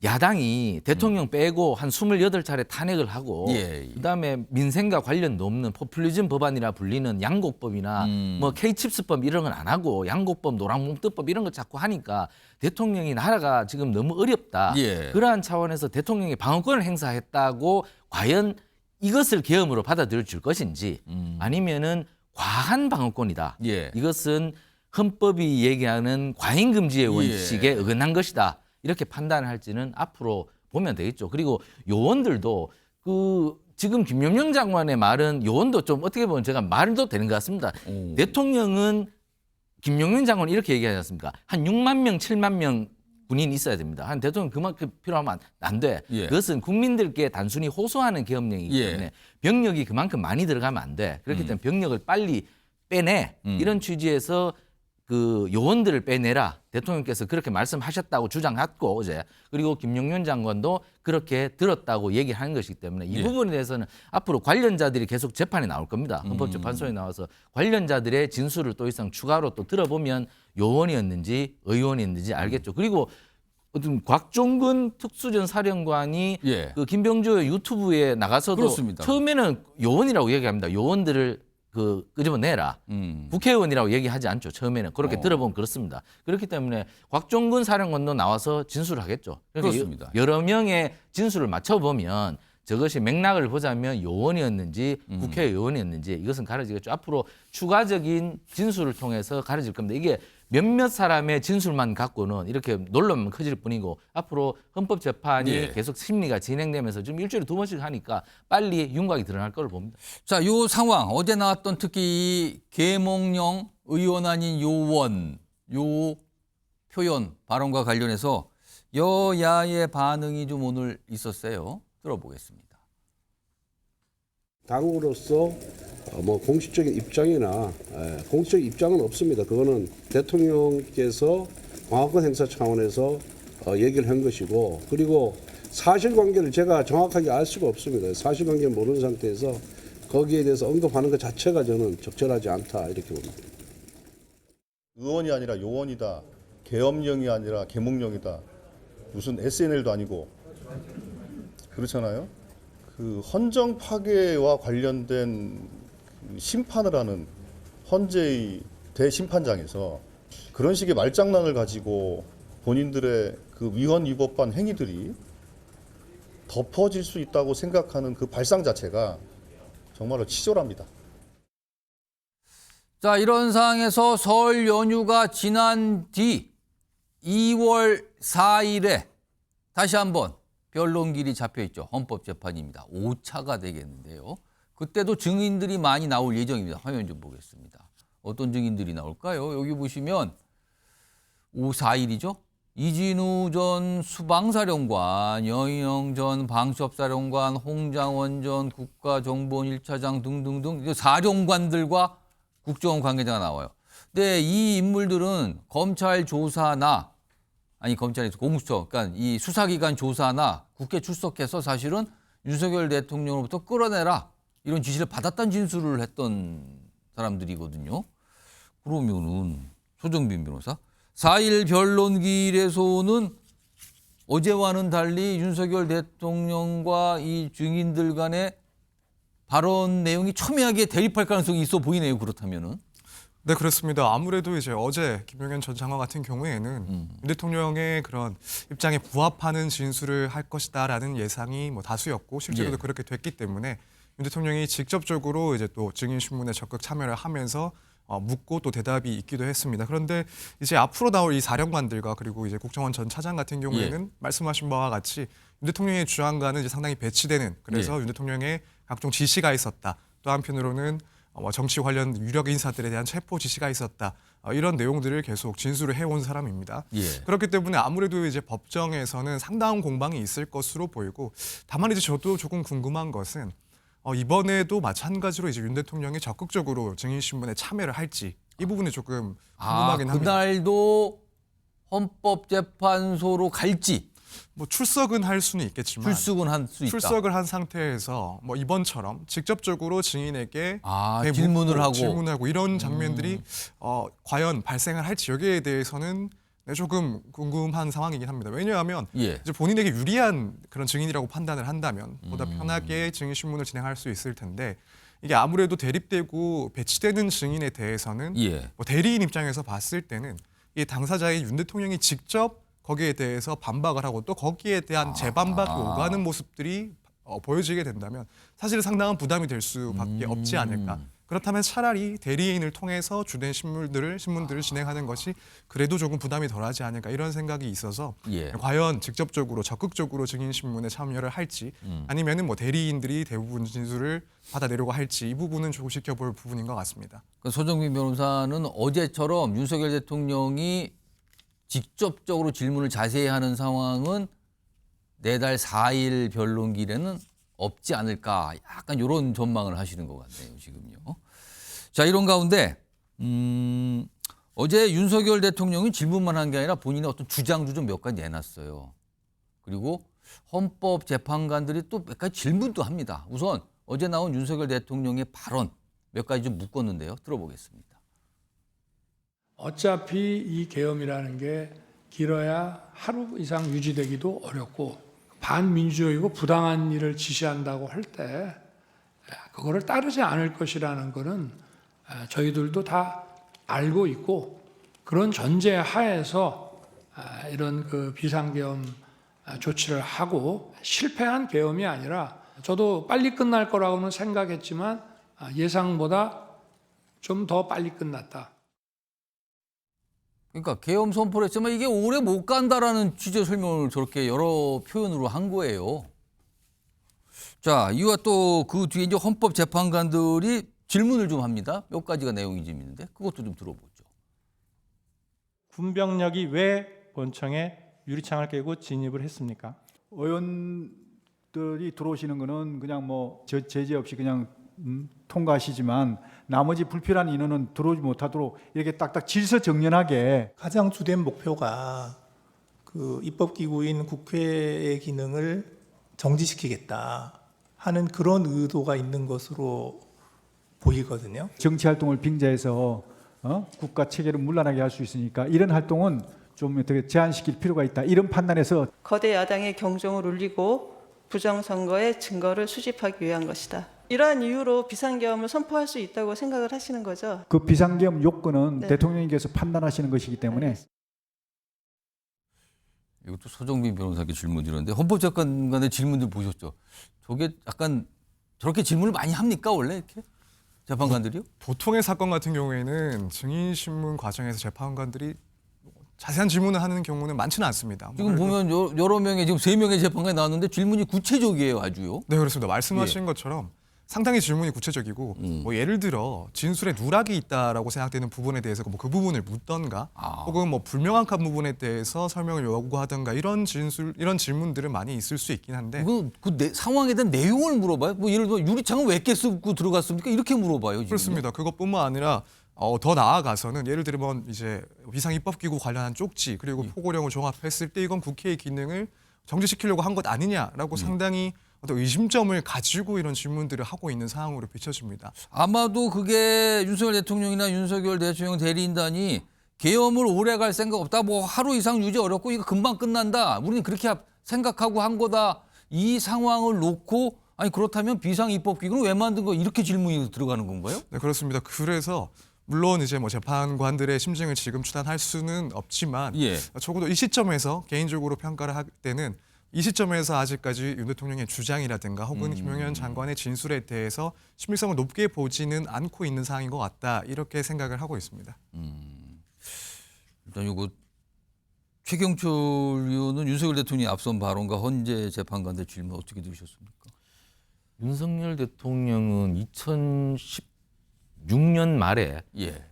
야당이 대통령 빼고 한 28차례 탄핵을 하고 그다음에 민생과 관련도 없는 포퓰리즘 법안이라 불리는 양곡법이나 뭐 K칩스법 이런 건 안 하고 양곡법, 노랑봉투법 이런 거 자꾸 하니까 대통령이 나라가 지금 너무 어렵다. 그러한 차원에서 대통령이 방어권을 행사했다고 과연 이것을 계엄으로 받아들일 것인지 아니면은 과한 방어권이다. 이것은 헌법이 얘기하는 과잉금지의 원칙에 어긋난 것이다. 이렇게 판단할지는 앞으로 보면 되겠죠. 그리고 요원들도 그 지금 김용명 장관의 말은 요원도 좀 어떻게 보면 제가 말도 되는 것 같습니다. 대통령은 김용명 장관이 이렇게 얘기하지 않습니까? 한 6만 명, 7만 명 군인이 있어야 됩니다. 한 대통령 그만큼 필요하면 안 돼. 예. 그것은 국민들께 단순히 호소하는 계엄령이기 예. 때문에 병력이 그만큼 많이 들어가면 안 돼. 그렇기 때문에 병력을 빨리 빼내. 이런 취지에서 그 요원들을 빼내라. 대통령께서 그렇게 말씀하셨다고 주장했고 어제. 그리고 김용현 장관도 그렇게 들었다고 얘기하는 것이기 때문에 이 예. 부분에 대해서는 앞으로 관련자들이 계속 재판에 나올 겁니다. 헌법재판소에 나와서 관련자들의 진술을 또 이상 추가로 또 들어보면 요원이었는지 의원이었는지 알겠죠. 그리고 어떤 곽종근 특수전 사령관이 예. 그 김병조 유튜브에 나가서도 그렇습니다. 처음에는 요원이라고 얘기합니다. 요원들을 끄집어내라. 국회의원이라고 얘기하지 않죠. 처음에는. 그렇게 들어보면 그렇습니다. 그렇기 때문에 곽종근 사령관도 나와서 진술을 하겠죠. 그러니까 그렇습니다. 여러 명의 진술을 맞춰보면 저것이 맥락을 보자면 요원이었는지 국회의원이었는지 이것은 가려지겠죠. 앞으로 추가적인 진술을 통해서 가려질 겁니다. 이게 몇몇 사람의 진술만 갖고는 이렇게 논란만 커질 뿐이고 앞으로 헌법재판이 예. 계속 심리가 진행되면서 지금 일주일에 2번씩 하니까 빨리 윤곽이 드러날 걸 봅니다. 자, 요 상황 어제 나왔던 특히 이 계몽령 의원 아닌 요원 요 표현 발언과 관련해서 여야의 반응이 좀 오늘 있었어요. 들어보겠습니다. 당으로서 뭐 공식적인 입장이나 공식적인 입장은 없습니다. 그거는 대통령께서 광화권 행사 차원에서 얘기를 한 것이고 그리고 사실관계를 제가 정확하게 알 수가 없습니다. 사실관계를 모르는 상태에서 거기에 대해서 언급하는 것 자체가 저는 적절하지 않다 이렇게 봅니다. 의원이 아니라 요원이다. 계엄령이 아니라 계몽령이다. 무슨 SNL도 아니고 그렇잖아요. 그 헌정 파괴와 관련된 심판을 하는 헌재의 대심판장에서 그런 식의 말장난을 가지고 본인들의 그 위헌 위법한 행위들이 덮어질 수 있다고 생각하는 그 발상 자체가 정말로 치졸합니다. 자, 이런 상황에서 설 연휴가 지난 뒤 2월 4일에 다시 한번 변론길이 잡혀 있죠. 헌법재판입니다. 5차가 되겠는데요. 그때도 증인들이 많이 나올 예정입니다. 화면 좀 보겠습니다. 어떤 증인들이 나올까요? 여기 보시면 4일이죠. 이진우 전 수방사령관, 여인영 전 방첩사령관, 홍장원 전 국가정보원 1차장 등등등 사령관들과 국정원 관계자가 나와요. 근데 이 인물들은 검찰 조사나 검찰에서 공수처, 그러니까 이 수사기관 조사나 국회 출석해서 사실은 윤석열 대통령으로부터 끌어내라 이런 지시를 받았다는 진술을 했던 사람들이거든요. 그러면은 소정빈 변호사 4일 변론길에서는 어제와는 달리 윤석열 대통령과 이 증인들 간의 발언 내용이 첨예하게 대립할 가능성이 있어 보이네요. 그렇다면은. 네, 그렇습니다. 아무래도 이제 어제 김용현 전 장관 같은 경우에는 윤 대통령의 그런 입장에 부합하는 진술을 할 것이다라는 예상이 뭐 다수였고 실제로도 예. 그렇게 됐기 때문에 윤 대통령이 직접적으로 이제 또 증인 신문에 적극 참여를 하면서 묻고 또 대답이 있기도 했습니다. 그런데 이제 앞으로 나올 이 사령관들과 그리고 이제 국정원 전 차장 같은 경우에는 말씀하신 바와 같이 윤 대통령의 주장과는 이제 상당히 배치되는 그래서 윤 대통령의 각종 지시가 있었다. 또 한편으로는 정치 관련 유력 인사들에 대한 체포 지시가 있었다. 이런 내용들을 계속 진술을 해온 사람입니다. 그렇기 때문에 아무래도 이제 법정에서는 상당한 공방이 있을 것으로 보이고 다만 이제 저도 조금 궁금한 것은 이번에도 마찬가지로 이제 윤 대통령이 적극적으로 증인 신문에 참여를 할지 이 부분이 조금 궁금하긴 합니다. 그날도 헌법재판소로 갈지. 뭐 출석은 할 수는 있겠지만 출석은 할 수 있다. 출석을 한 상태에서 뭐 이번처럼 직접적으로 증인에게 질문을 하고 이런 장면들이 과연 발생을 할지 여기에 대해서는 조금 궁금한 상황이긴 합니다. 왜냐하면 이제 본인에게 유리한 그런 증인이라고 판단을 한다면 보다 편하게 증인 신문을 진행할 수 있을 텐데 이게 아무래도 대립되고 배치되는 증인에 대해서는 뭐 대리인 입장에서 봤을 때는 이 당사자의 윤 대통령이 직접 거기에 대해서 반박을 하고 또 거기에 대한 재반박이 오가는 모습들이 보여지게 된다면 사실 상당한 부담이 될 수밖에 없지 않을까. 그렇다면 차라리 대리인을 통해서 주된 신문들을 진행하는 것이 그래도 조금 부담이 덜하지 않을까 이런 생각이 있어서 과연 직접적으로 적극적으로 증인 신문에 참여를 할지 아니면은 뭐 대리인들이 대부분 진술을 받아내려고 할지 이 부분은 조금 지켜볼 부분인 것 같습니다. 소정빈 변호사는 어제처럼 윤석열 대통령이 직접적으로 질문을 자세히 하는 상황은 내달 4일 변론길에는 없지 않을까 약간 이런 전망을 하시는 것 같네요 지금요. 자 이런 가운데 어제 윤석열 대통령이 질문만 한 게 아니라 본인의 어떤 주장도 좀 몇 가지 내놨어요. 그리고 헌법재판관들이 또 몇 가지 질문도 합니다. 우선 어제 나온 윤석열 대통령의 발언 몇 가지 좀 묶었는데요. 들어보겠습니다. 어차피 이 계엄이라는 게 길어야 하루 이상 유지되기도 어렵고 반민주적이고 부당한 일을 지시한다고 할 때 그거를 따르지 않을 것이라는 거는 저희들도 다 알고 있고 그런 전제 하에서 이런 그 비상계엄 조치를 하고 실패한 계엄이 아니라 저도 빨리 끝날 거라고는 생각했지만 예상보다 좀 더 빨리 끝났다. 그러니까 계엄 선포를 했지만 이게 오래 못 간다라는 취지의 설명을 저렇게 여러 표현으로 한 거예요. 자, 이와 또 그 뒤에 이제 헌법재판관들이 질문을 좀 합니다. 몇 가지가 내용이 좀 있는데 그것도 좀 들어보죠. 군병력이 왜 본청에 유리창을 깨고 진입을 했습니까? 의원들이 들어오시는 거는 그냥 뭐 제재 없이 그냥 통과하시지만 나머지 불필요한 인원은 들어오지 못하도록 이렇게 딱딱 질서 정연하게 가장 주된 목표가 그 입법기구인 국회의 기능을 정지시키겠다 하는 그런 의도가 있는 것으로 보이거든요. 정치 활동을 빙자해서 국가 체계를 문란하게 할 수 있으니까 이런 활동은 좀 어떻게 제한시킬 필요가 있다. 이런 판단에서 거대 야당의 경종을 울리고 부정선거의 증거를 수집하기 위한 것이다. 이러한 이유로 비상계엄을 선포할 수 있다고 생각을 하시는 거죠? 그 비상계엄 요건은 네. 대통령님께서 판단하시는 것이기 때문에 이것도 소정빈 변호사께 질문드렸는데 헌법재판관의 질문들 보셨죠? 저게 약간 저렇게 질문을 많이 합니까 원래 이렇게 재판관들이요? 보통의 사건 같은 경우에는 증인 신문 과정에서 재판관들이 자세한 질문을 하는 경우는 많지는 않습니다. 지금 보면 여러 명의 지금 3명의 재판관이 나왔는데 질문이 구체적이에요 아주요. 네 그렇습니다. 말씀하신 것처럼 상당히 질문이 구체적이고 뭐 예를 들어 진술에 누락이 있다라고 생각되는 부분에 대해서 뭐 그 부분을 묻던가 혹은 뭐 불명확한 부분에 대해서 설명을 요구하던가 이런 질문들은 많이 있을 수 있긴 한데 상황에 대한 내용을 물어봐요. 뭐 예를 들어 유리창은 왜 깨쓰고 들어갔습니까? 이렇게 물어봐요. 지금. 그렇습니다. 그것뿐만 아니라 더 나아가서는 예를 들면 이제 비상입법기구 관련한 쪽지 그리고 포고령을 종합했을 때 이건 국회의 기능을 정지시키려고 한 것 아니냐라고 상당히 어떤 의심점을 가지고 이런 질문들을 하고 있는 상황으로 비춰집니다. 아마도 그게 윤석열 대통령이나 윤석열 대통령 대리인단이 계엄을 오래 갈 생각 없다. 뭐 하루 이상 유지 어렵고 이거 금방 끝난다. 우리는 그렇게 생각하고 한 거다. 이 상황을 놓고 아니 그렇다면 비상입법기구는 왜 만든 거 이렇게 질문이 들어가는 건가요? 네 그렇습니다. 그래서 물론 이제 뭐 재판관들의 심증을 지금 추단할 수는 없지만 적어도 이 시점에서 개인적으로 평가를 할 때는 이 시점에서 아직까지 윤 대통령의 주장이라든가 혹은 김용현 장관의 진술에 대해서 신빙성을 높게 보지는 않고 있는 상황인 것 같다 이렇게 생각을 하고 있습니다. 일단 이거 최경철 의원은 윤석열 대통령의 앞선 발언과 헌재 재판관들 질문 어떻게 들으셨습니까? 윤석열 대통령은 2016년 말에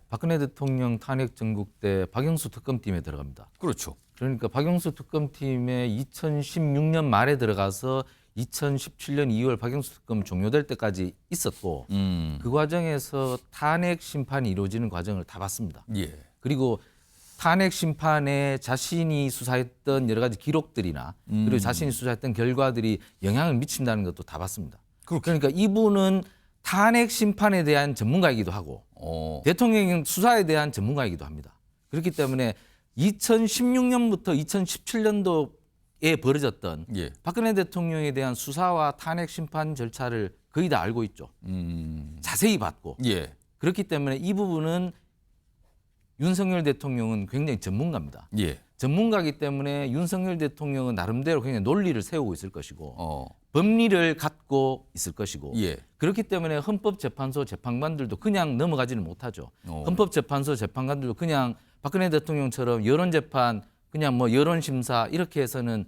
박근혜 대통령 탄핵 전국 때 박영수 특검팀에 들어갑니다. 그렇죠. 그러니까 박영수 특검팀에 2016년 말에 들어가서 2017년 2월 박영수 특검 종료될 때까지 있었고 그 과정에서 탄핵 심판이 이루어지는 과정을 다 봤습니다. 그리고 탄핵 심판에 자신이 수사했던 여러 가지 기록들이나 그리고 자신이 수사했던 결과들이 영향을 미친다는 것도 다 봤습니다. 그러니까 이분은 탄핵 심판에 대한 전문가이기도 하고 대통령 수사에 대한 전문가이기도 합니다. 그렇기 때문에 2016년부터 2017년도에 벌어졌던 박근혜 대통령에 대한 수사와 탄핵 심판 절차를 거의 다 알고 있죠. 자세히 봤고. 그렇기 때문에 이 부분은 윤석열 대통령은 굉장히 전문가입니다. 전문가이기 때문에 윤석열 대통령은 나름대로 굉장히 논리를 세우고 있을 것이고 법리를 갖고 있을 것이고 그렇기 때문에 헌법재판소 재판관들도 그냥 넘어가지는 못하죠. 헌법재판소 재판관들도 그냥 박근혜 대통령처럼 여론재판 그냥 뭐 여론심사 이렇게 해서는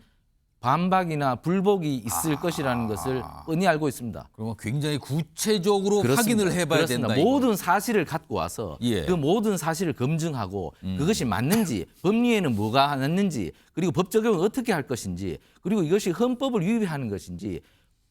반박이나 불복이 있을 것이라는 것을 뻔히 알고 있습니다. 그러면 굉장히 구체적으로 그렇습니다. 확인을 해봐야 그렇습니다. 된다. 모든 사실을 갖고 와서 예. 그 모든 사실을 검증하고 그것이 맞는지, 법리에는 뭐가 맞는지, 그리고 법 적용을 어떻게 할 것인지, 그리고 이것이 헌법을 위배하는 것인지,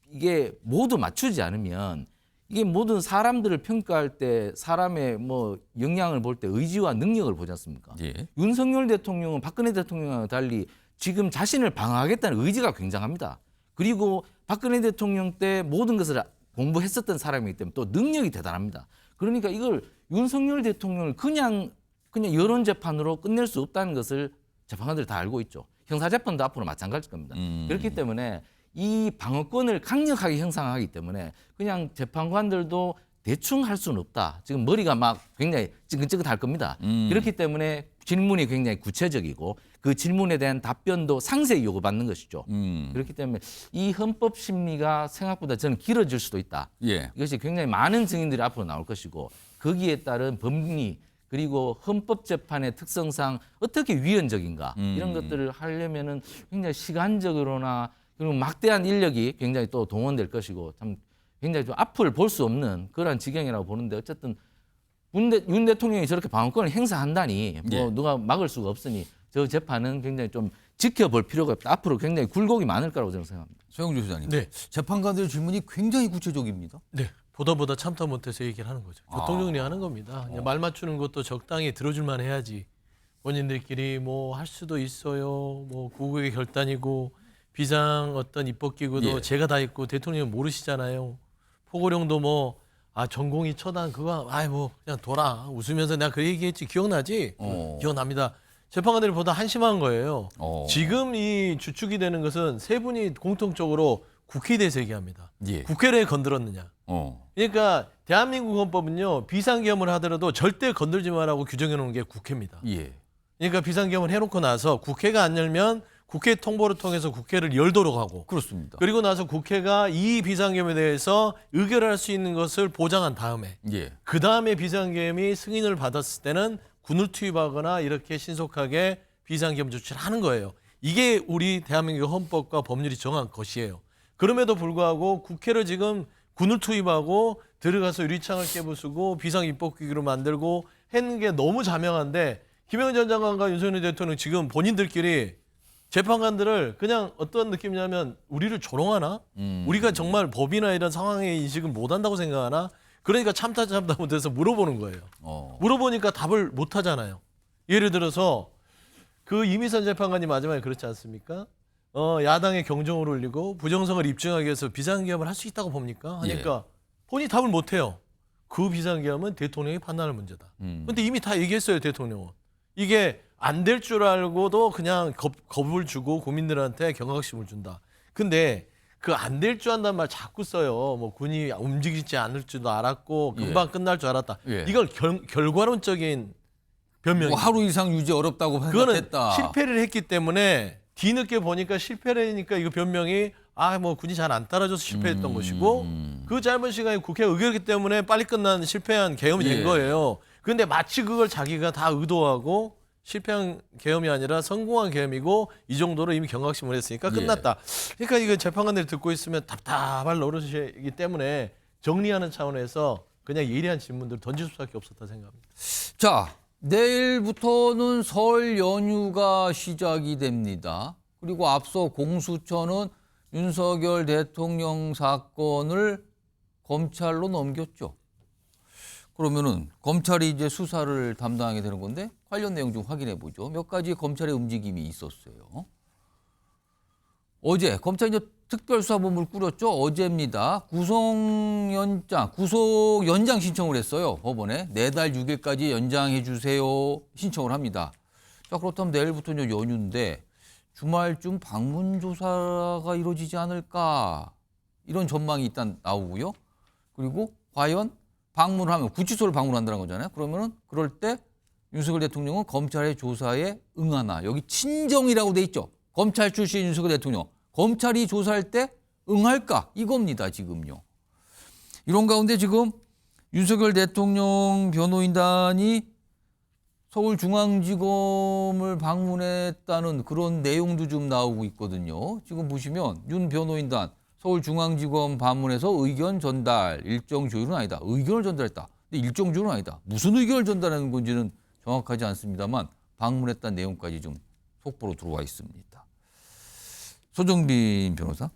이게 모두 맞추지 않으면 이게 모든 사람들을 평가할 때 사람의 뭐 역량을 볼 때 의지와 능력을 보지 않습니까? 예. 윤석열 대통령은 박근혜 대통령과 달리 지금 자신을 방어하겠다는 의지가 굉장합니다. 그리고 박근혜 대통령 때 모든 것을 공부했었던 사람이기 때문에 또 능력이 대단합니다. 그러니까 이걸 윤석열 대통령을 그냥 여론 재판으로 끝낼 수 없다는 것을 재판관들이 다 알고 있죠. 형사 재판도 앞으로 마찬가지일 겁니다. 그렇기 때문에 이 방어권을 강력하게 형성하기 때문에 그냥 재판관들도 대충 할 수는 없다. 지금 머리가 막 굉장히 찌긋찌긋할 겁니다. 그렇기 때문에 질문이 굉장히 구체적이고 그 질문에 대한 답변도 상세히 요구받는 것이죠. 그렇기 때문에 이 헌법 심리가 생각보다 저는 길어질 수도 있다. 예. 이것이 굉장히 많은 증인들이 앞으로 나올 것이고 거기에 따른 법리 그리고 헌법재판의 특성상 어떻게 위헌적인가 이런 것들을 하려면은 굉장히 시간적으로나 그리고 막대한 인력이 굉장히 또 동원될 것이고 참 굉장히 좀 앞을 볼 수 없는 그러한 지경이라고 보는데 어쨌든 윤 대통령이 저렇게 방어권을 행사한다니 뭐 예. 누가 막을 수가 없으니 저 재판은 굉장히 좀 지켜볼 필요가 없다. 앞으로 굉장히 굴곡이 많을 거라고 저는 생각합니다. 서영주 소장님. 네. 재판관들의 질문이 굉장히 구체적입니다. 네. 보다 참다 못해서 얘기를 하는 거죠. 교통정리하는 겁니다. 그냥 말 맞추는 것도 적당히 들어줄만 해야지. 본인들끼리 뭐 할 수도 있어요. 뭐 국회의 결단이고 비상 어떤 입법기구도 예. 제가 다 있고 대통령이 모르시잖아요. 포고령도 뭐 전공이 처단 그거 뭐 그냥 둬라 웃으면서 내가 그 얘기했지 기억나지? 기억납니다. 재판관들이 보다 한심한 거예요. 지금 이 주축이 되는 것은 세 분이 공통적으로 국회에 대해서 얘기합니다. 예. 국회를 건드렸느냐. 그러니까 대한민국 헌법은요 비상계엄을 하더라도 절대 건들지 말라고 규정해 놓은 게 국회입니다. 예. 그러니까 비상계엄을 해놓고 나서 국회가 안 열면 국회 통보를 통해서 국회를 열도록 하고 그렇습니다. 그리고 나서 국회가 이 비상계엄에 대해서 의결을 할 수 있는 것을 보장한 다음에 예. 그 다음에 비상계엄이 승인을 받았을 때는 군을 투입하거나 이렇게 신속하게 비상계엄 조치를 하는 거예요. 이게 우리 대한민국 헌법과 법률이 정한 것이에요. 그럼에도 불구하고 국회를 지금 군을 투입하고 들어가서 유리창을 깨부수고 비상입법기구로 만들고 했는 게 너무 자명한데 김영현 전 장관과 윤석열 대통령 지금 본인들끼리 재판관들을 그냥 어떤 느낌이냐면 우리를 조롱하나? 우리가 정말 법이나 이런 상황의 인식을 못한다고 생각하나? 그러니까 참다 못해서 물어보는 거예요. 물어보니까 답을 못하잖아요. 예를 들어서 그 이미선 재판관이 마지막에 그렇지 않습니까? 야당의 경종을 울리고 부정성을 입증하기 위해서 비상계엄을 할 수 있다고 봅니까? 하니까 본인이 답을 못해요. 그 비상계엄은 대통령이 판단할 문제다. 근데 이미 다 얘기했어요, 대통령은. 이게 안 될 줄 알고도 그냥 겁을 주고 국민들한테 경각심을 준다. 근데 그 안 될 줄 안다는 말 자꾸 써요. 뭐 군이 움직이지 않을 줄도 알았고 금방 끝날 줄 알았다. 이걸 결과론적인 변명이. 뭐 하루 이상 유지 어렵다고 생각했다. 그거는 실패를 했기 때문에 뒤늦게 보니까 실패를 하니까 이거 변명이 뭐 군이 잘 안 따라줘서 실패했던 것이고 그 짧은 시간에 국회가 의결했기 때문에 빨리 끝난 실패한 계엄이 된 거예요. 그런데 마치 그걸 자기가 다 의도하고 실패한 계엄이 아니라 성공한 계엄이고 이 정도로 이미 경각심을 했으니까 끝났다. 그러니까 이거 재판관들이 듣고 있으면 답답할 노릇이기 때문에 정리하는 차원에서 그냥 예리한 질문들을 던질 수밖에 없었다 생각합니다. 자, 내일부터는 설 연휴가 시작이 됩니다. 그리고 앞서 공수처는 윤석열 대통령 사건을 검찰로 넘겼죠. 그러면은 검찰이 이제 수사를 담당하게 되는 건데 관련 내용 좀 확인해 보죠. 몇 가지 검찰의 움직임이 있었어요. 어제 검찰이 이제 특별수사본부를 꾸렸죠. 어제입니다. 구속 연장 신청을 했어요. 법원에 4달 6일까지 연장해 주세요 신청을 합니다. 자, 그렇다면 내일부터는 연휴인데 주말쯤 방문 조사가 이루어지지 않을까 이런 전망이 일단 나오고요. 그리고 과연 방문을 하면 구치소를 방문한다는 거잖아요. 그러면은 그럴 때 윤석열 대통령은 검찰의 조사에 응하나. 여기 친정이라고 돼 있죠. 검찰 출신 윤석열 대통령. 검찰이 조사할 때 응할까? 이겁니다, 지금요. 이런 가운데 지금 윤석열 대통령 변호인단이 서울중앙지검을 방문했다는 그런 내용도 좀 나오고 있거든요. 지금 보시면 윤 변호인단 서울중앙지검 방문해서 의견 전달, 일정 조율은 아니다. 의견을 전달했다. 근데 일정 조율은 아니다. 무슨 의견을 전달하는 건지는 정확하지 않습니다만 방문했다는 내용까지 좀 속보로 들어와 있습니다. 소정빈 변호사,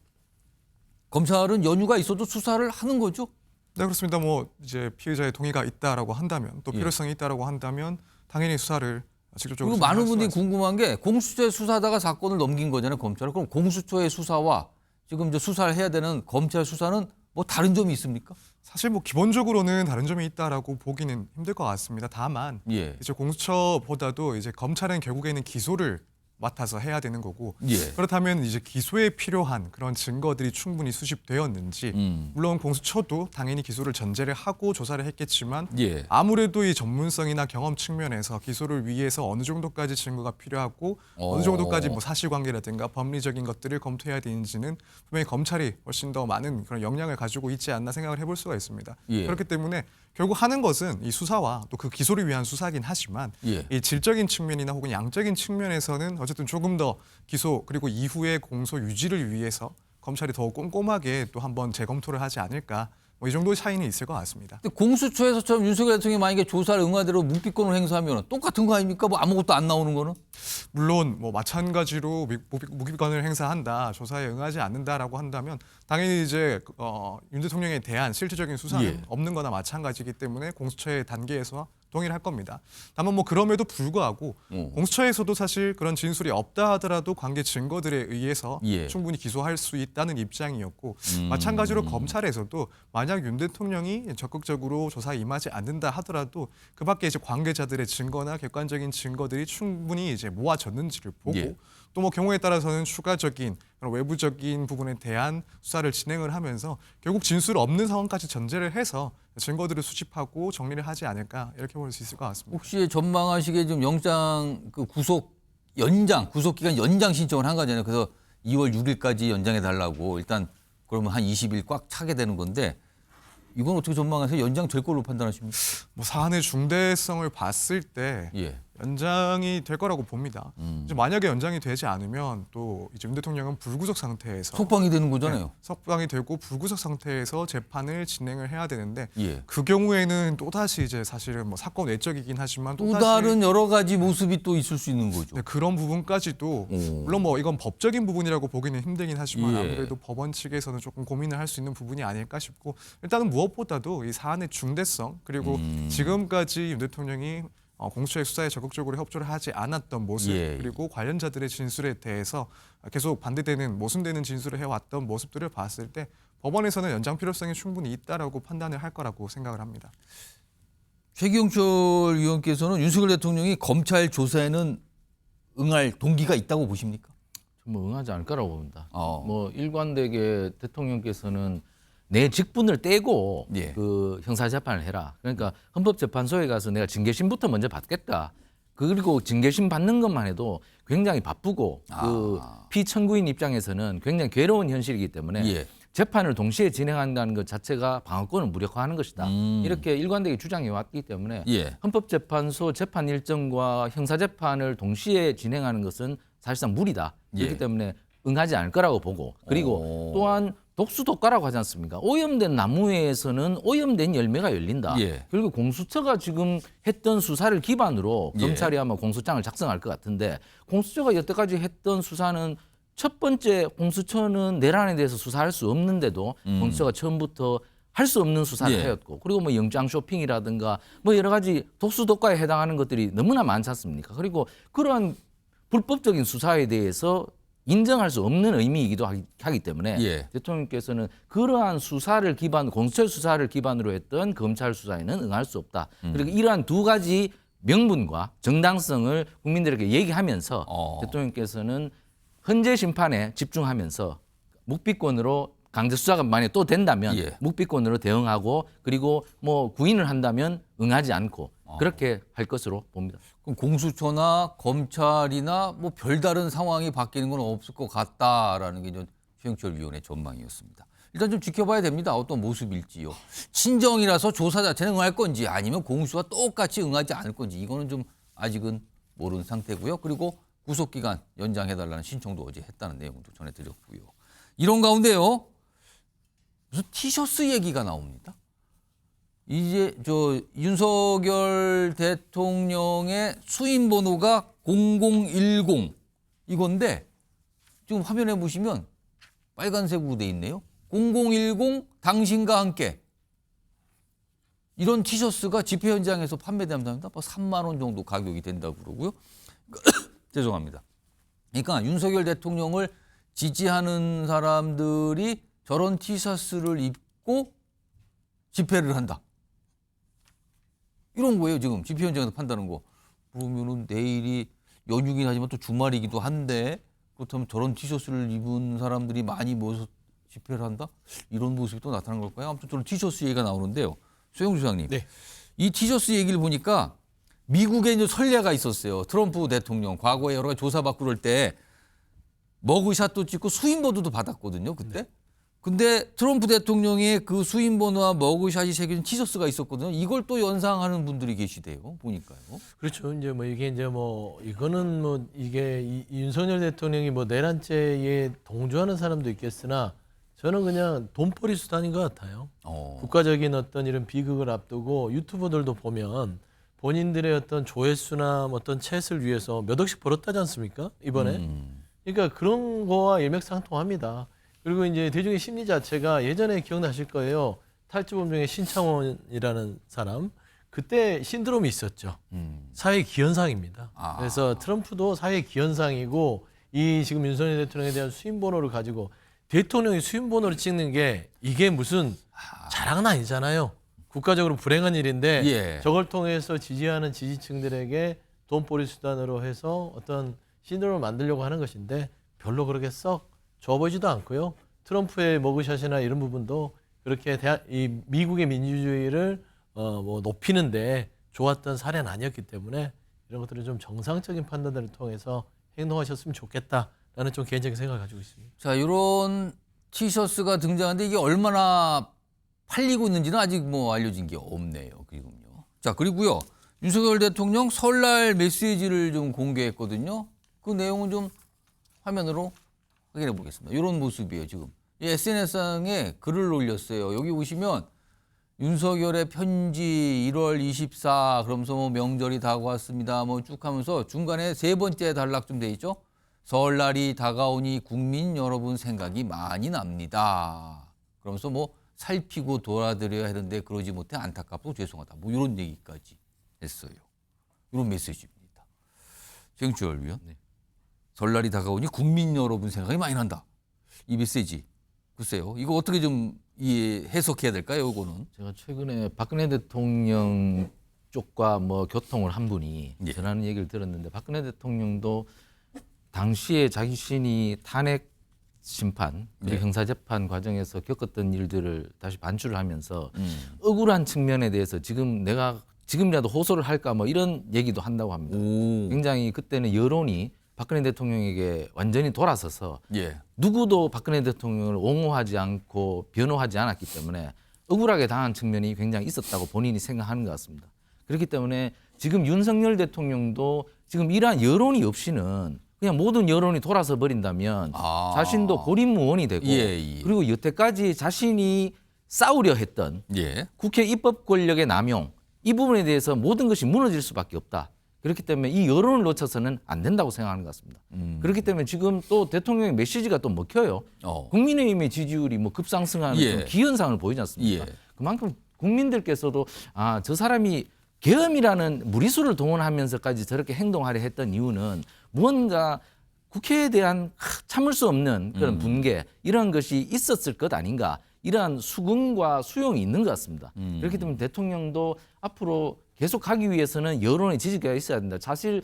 검찰은 연유가 있어도 수사를 하는 거죠? 네, 그렇습니다. 뭐 이제 피의자의 동의가 있다라고 한다면 또 필요성이 있다라고 한다면 당연히 수사를 직접적으로. 그리고 많은 분들이 궁금한 게 공수처에 수사하다가 사건을 넘긴 거잖아요, 검찰은. 그럼 공수처의 수사와 지금 이제 수사를 해야 되는 검찰 수사는 뭐 다른 점이 있습니까? 사실 뭐 기본적으로는 다른 점이 있다라고 보기는 힘들 것 같습니다. 다만 이제 공수처보다도 이제 검찰은 결국에는 기소를 맡아서 해야 되는 거고 그렇다면 이제 기소에 필요한 그런 증거들이 충분히 수집되었는지 물론 공수처도 당연히 기소를 전제를 하고 조사를 했겠지만 아무래도 이 전문성이나 경험 측면에서 기소를 위해서 어느 정도까지 증거가 필요하고 어느 정도까지 뭐 사실관계라든가 법리적인 것들을 검토해야 되는지는 분명히 검찰이 훨씬 더 많은 그런 역량을 가지고 있지 않나 생각을 해볼 수가 있습니다. 그렇기 때문에 결국 하는 것은 이 수사와 또 그 기소를 위한 수사긴 하지만 이 질적인 측면이나 혹은 양적인 측면에서는 어쨌든 조금 더 기소 그리고 이후의 공소 유지를 위해서 검찰이 더 꼼꼼하게 또 한번 재검토를 하지 않을까 뭐 이 정도의 차이는 있을 것 같습니다. 근데 공수처에서처럼 윤석열 대통령이 만약에 조사를 응하대로 묵비권을 행사하면 똑같은 거 아닙니까? 뭐 아무것도 안 나오는 거는? 물론 뭐 마찬가지로 묵비권을 행사한다, 조사에 응하지 않는다라고 한다면 당연히 이제 윤 대통령에 대한 실질적인 수사는 없는 거나 마찬가지이기 때문에 공수처의 단계에서 동의를 할 겁니다. 다만 뭐 그럼에도 불구하고 공수처에서도 사실 그런 진술이 없다 하더라도 관계 증거들에 의해서 충분히 기소할 수 있다는 입장이었고 마찬가지로 검찰에서도 만약 윤 대통령이 적극적으로 조사에 임하지 않는다 하더라도 그 밖에 이제 관계자들의 증거나 객관적인 증거들이 충분히 이제 모아졌는지를 보고 또 뭐 경우에 따라서는 추가적인 그런 외부적인 부분에 대한 수사를 진행을 하면서 결국 진술 없는 상황까지 전제를 해서 증거들을 수집하고 정리를 하지 않을까 이렇게 볼 수 있을 것 같습니다. 혹시 전망하시기에 좀 영장 그 구속 기간 연장 신청을 한 거잖아요. 그래서 2월 6일까지 연장해 달라고 일단 그러면 한 20일 꽉 차게 되는 건데 이건 어떻게 전망하세요? 연장 될 걸로 판단하십니까? 뭐 사안의 중대성을 봤을 때 연장이 될 거라고 봅니다. 이제 만약에 연장이 되지 않으면 또 이제 윤 대통령은 불구속 상태에서 석방이 되는 거잖아요. 석방이 되고 불구속 상태에서 재판을 진행을 해야 되는데 그 경우에는 또 다시 이제 사실은 뭐 사건 외적이긴 하지만 또 다른 여러 가지 모습이 또 있을 수 있는 거죠. 네, 그런 부분까지도 물론 뭐 이건 법적인 부분이라고 보기는 힘들긴 하지만 아무래도 법원 측에서는 조금 고민을 할 수 있는 부분이 아닐까 싶고 일단은 무엇보다도 이 사안의 중대성 그리고 지금까지 윤 대통령이 공수처의 수사에 적극적으로 협조를 하지 않았던 모습 그리고 관련자들의 진술에 대해서 계속 반대되는 모순되는 진술을 해왔던 모습들을 봤을 때 법원에서는 연장 필요성이 충분히 있다라고 판단을 할 거라고 생각을 합니다. 최경철 의원께서는 윤석열 대통령이 검찰 조사에는 응할 동기가 있다고 보십니까? 뭐 응하지 않을 거라고 봅니다. 뭐 일관되게 대통령께서는 내 직분을 떼고 그 형사재판을 해라. 그러니까 헌법재판소에 가서 내가 징계심부터 먼저 받겠다. 그리고 징계심 받는 것만 해도 굉장히 바쁘고 그 피청구인 입장에서는 굉장히 괴로운 현실이기 때문에 재판을 동시에 진행한다는 것 자체가 방어권을 무력화하는 것이다. 이렇게 일관되게 주장해 왔기 때문에 헌법재판소 재판 일정과 형사재판을 동시에 진행하는 것은 사실상 무리다. 그렇기 때문에 응하지 않을 거라고 보고 그리고 또한 독수독과라고 하지 않습니까? 오염된 나무에서는 오염된 열매가 열린다. 그리고 공수처가 지금 했던 수사를 기반으로 검찰이 아마 공소장을 작성할 것 같은데 공수처가 여태까지 했던 수사는 첫 번째 공수처는 내란에 대해서 수사할 수 없는데도 공수처가 처음부터 할 수 없는 수사를 해왔고 그리고 뭐 영장 쇼핑이라든가 뭐 여러 가지 독수독과에 해당하는 것들이 너무나 많지 않습니까? 그리고 그러한 불법적인 수사에 대해서 인정할 수 없는 의미이기도 하기 때문에 대통령께서는 그러한 수사를 공수처 수사를 기반으로 했던 검찰 수사에는 응할 수 없다. 그리고 이러한 두 가지 명분과 정당성을 국민들에게 얘기하면서 대통령께서는 헌재 심판에 집중하면서 묵비권으로 강제 수사가 만약에 또 된다면 묵비권으로 대응하고 그리고 뭐 구인을 한다면 응하지 않고 그렇게 할 것으로 봅니다. 그럼 공수처나 검찰이나 뭐 별다른 상황이 바뀌는 건 없을 것 같다라는 게 최영철 위원의 전망이었습니다. 일단 좀 지켜봐야 됩니다. 어떤 모습일지요. 친정이라서 조사 자체는 응할 건지 아니면 공수처가 똑같이 응하지 않을 건지 이거는 좀 아직은 모르는 상태고요. 그리고 구속기간 연장해달라는 신청도 어제 했다는 내용도 전해드렸고요. 이런 가운데요. 무슨 티셔츠 얘기가 나옵니다. 이제 윤석열 대통령의 수임 번호가 0010 이건데 지금 화면에 보시면 빨간색으로 돼 있네요. 0010 당신과 함께. 이런 티셔츠가 집회 현장에서 판매된답니다. 3만 원 정도 가격이 된다고 그러고요. 죄송합니다. 그러니까 윤석열 대통령을 지지하는 사람들이 저런 티셔츠를 입고 집회를 한다. 이런 거예요. 지금 집회 현장에서 판다는 거. 그러면은 내일이 연휴긴 하지만 또 주말이기도 한데 그렇다면 저런 티셔츠를 입은 사람들이 많이 모여서 집회를 한다? 이런 모습이 또 나타난 걸까요? 아무튼 저런 티셔츠 얘기가 나오는데요. 소영주 소장님. 네. 이 티셔츠 얘기를 보니까 미국에 이제 선례가 있었어요. 트럼프 대통령 과거에 여러 가지 조사받고 그럴 때 머그샷도 찍고 수임번호도 받았거든요. 그때. 근데 트럼프 대통령의 그 수임번호와 머그샷이 새겨진 티셔츠가 있었거든요. 이걸 또 연상하는 분들이 계시대요. 보니까요. 그렇죠. 이제 뭐 이게 이제 뭐 이거는 뭐 이게 이 윤석열 대통령이 뭐 내란죄에 동조하는 사람도 있겠으나 저는 그냥 돈벌이 수단인 것 같아요. 국가적인 어떤 이런 비극을 앞두고 유튜버들도 보면 본인들의 어떤 조회수나 어떤 챗을 위해서 몇 억씩 벌었다지 않습니까? 이번에. 그러니까 그런 거와 일맥상통합니다. 그리고 이제 대중의 심리 자체가 예전에 기억나실 거예요. 탈주범 중에 신창원이라는 사람. 그때 신드롬이 있었죠. 사회 기현상입니다. 그래서 트럼프도 사회 기현상이고 이 지금 윤석열 대통령에 대한 수임번호를 가지고 대통령이 수임번호를 찍는 게 이게 무슨 자랑은 아니잖아요. 국가적으로 불행한 일인데 예. 저걸 통해서 지지하는 지지층들에게 돈벌이 수단으로 해서 어떤 신드롬을 만들려고 하는 것인데 별로 그렇게 썩 좋아 보이지도 않고요. 트럼프의 머그샷이나 이런 부분도 그렇게 이 미국의 민주주의를 뭐 높이는데 좋았던 사례는 아니었기 때문에 이런 것들은 좀 정상적인 판단들을 통해서 행동하셨으면 좋겠다라는 좀 개인적인 생각을 가지고 있습니다. 자, 이런 티셔츠가 등장하는데 이게 얼마나 팔리고 있는지는 아직 뭐 알려진 게 없네요. 그리고요. 자, 그리고요. 윤석열 대통령 설날 메시지를 좀 공개했거든요. 그 내용은 좀 화면으로 확인해 보겠습니다. 이런 모습이에요, 지금. SNS상에 글을 올렸어요. 여기 보시면 윤석열의 편지 1월 24 그러면서 뭐 명절이 다가왔습니다. 뭐 쭉 하면서 중간에 세 번째 단락 좀 돼 있죠. 설날이 다가오니 국민 여러분 생각이 많이 납니다. 그러면서 뭐 살피고 돌아드려야 하는데 그러지 못해 안타깝고 죄송하다. 뭐 이런 얘기까지 했어요. 이런 메시지입니다. 정치열 위원. 네. 설날이 다가오니 국민 여러분 생각이 많이 난다. 이 메시지. 글쎄요. 이거 어떻게 좀 해석해야 될까요? 이거는. 제가 최근에 박근혜 대통령 쪽과 뭐 교통을 한 분이 전하는 얘기를 들었는데 박근혜 대통령도 당시에 자신이 탄핵 심판 그리고 형사재판 과정에서 겪었던 일들을 다시 반추를 하면서 억울한 측면에 대해서 지금이라도 호소를 할까 뭐 이런 얘기도 한다고 합니다. 굉장히 그때는 여론이 박근혜 대통령에게 완전히 돌아서서 누구도 박근혜 대통령을 옹호하지 않고 변호하지 않았기 때문에 억울하게 당한 측면이 굉장히 있었다고 본인이 생각하는 것 같습니다. 그렇기 때문에 지금 윤석열 대통령도 지금 이러한 여론이 없이는 그냥 모든 여론이 돌아서 버린다면 자신도 고립무원이 되고 그리고 여태까지 자신이 싸우려 했던 국회 입법 권력의 남용 이 부분에 대해서 모든 것이 무너질 수밖에 없다. 그렇기 때문에 이 여론을 놓쳐서는 안 된다고 생각하는 것 같습니다. 그렇기 때문에 지금 또 대통령의 메시지가 또 먹혀요. 국민의힘의 지지율이 뭐 급상승하는 기현상을 보이지 않습니까? 그만큼 국민들께서도 저 사람이 계엄이라는 무리수를 동원하면서까지 저렇게 행동하려 했던 이유는 무언가 국회에 대한 참을 수 없는 그런 분개 이런 것이 있었을 것 아닌가 이러한 수긍과 수용이 있는 것 같습니다. 그렇기 때문에 대통령도 앞으로 계속 하기 위해서는 여론의 지지가 있어야 된다. 사실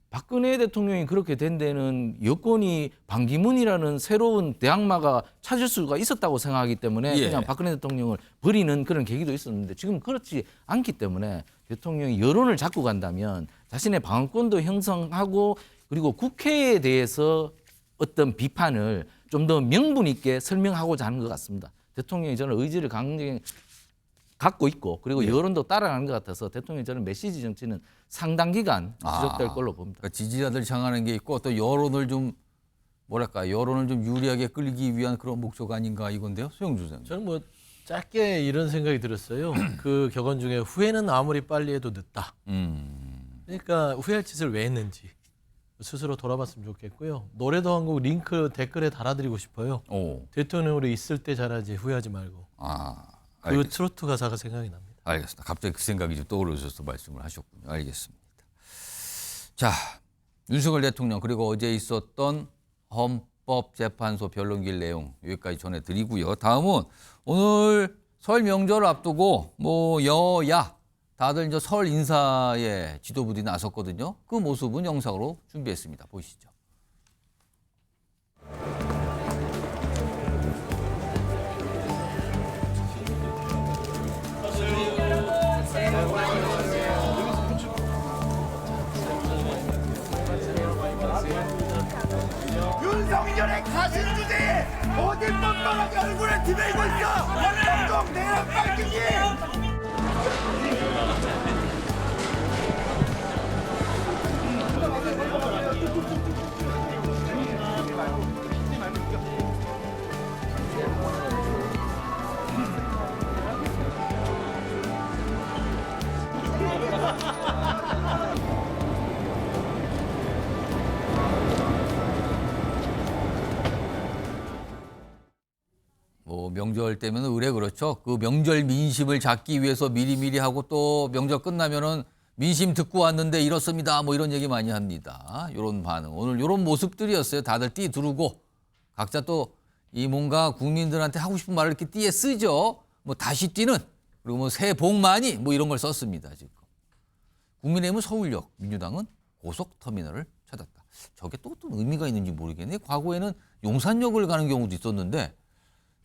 박근혜 대통령이 그렇게 된 데는 여권이 반기문이라는 새로운 대항마가 찾을 수가 있었다고 생각하기 때문에 그냥 박근혜 대통령을 버리는 그런 계기도 있었는데 지금 그렇지 않기 때문에 대통령이 여론을 잡고 간다면 자신의 방어권도 형성하고 그리고 국회에 대해서 어떤 비판을 좀 더 명분 있게 설명하고자 하는 것 같습니다. 대통령이 저는 의지를 강하게 갖고 있고 그리고 여론도 따라가는 것 같아서 대통령이 저는 메시지 정치는 상당 기간 지속될 걸로 봅니다. 그러니까 지지자들 향하는 게 있고 또 여론을 좀 뭐랄까 여론을 좀 유리하게 끌기 위한 그런 목표가 아닌가 이건데요, 소영주 선생님. 저는 뭐 짧게 이런 생각이 들었어요. 그 격언 중에 후회는 아무리 빨리 해도 늦다. 그러니까 후회할 짓을 왜 했는지 스스로 돌아봤으면 좋겠고요. 노래도 한 곡 링크 댓글에 달아드리고 싶어요. 대통령으로 있을 때 잘하지 후회하지 말고. 그 트로트 가사가 생각이 납니다. 알겠습니다. 갑자기 그 생각이 좀 떠오르셔서 말씀을 하셨군요. 알겠습니다. 자, 윤석열 대통령 그리고 어제 있었던 헌법재판소 변론길 내용 여기까지 전해드리고요. 다음은 오늘 설 명절을 앞두고 뭐 여야 다들 이제 설 인사에 지도부들이 나섰거든요. 그 모습은 영상으로 준비했습니다. 보시죠. 윤석열의 가신 주제에 어디 뻔뻔하게 얼굴에 드밀고 있어. 원동동 내란 빨갱이. 뭐 명절 때면 의뢰 그렇죠. 그 명절 민심을 잡기 위해서 미리미리 하고 또 명절 끝나면은 민심 듣고 왔는데 이렇습니다. 뭐 이런 얘기 많이 합니다. 이런 반응. 오늘 이런 모습들이었어요. 다들 띠 두르고 각자 또 이 뭔가 국민들한테 하고 싶은 말을 이렇게 띠에 쓰죠. 뭐 다시 뛰는 그리고 뭐 새해 복 많이 뭐 이런 걸 썼습니다. 지금. 국민의힘은 서울역, 민주당은 고속터미널을 찾았다. 저게 또 어떤 의미가 있는지 모르겠네. 과거에는 용산역을 가는 경우도 있었는데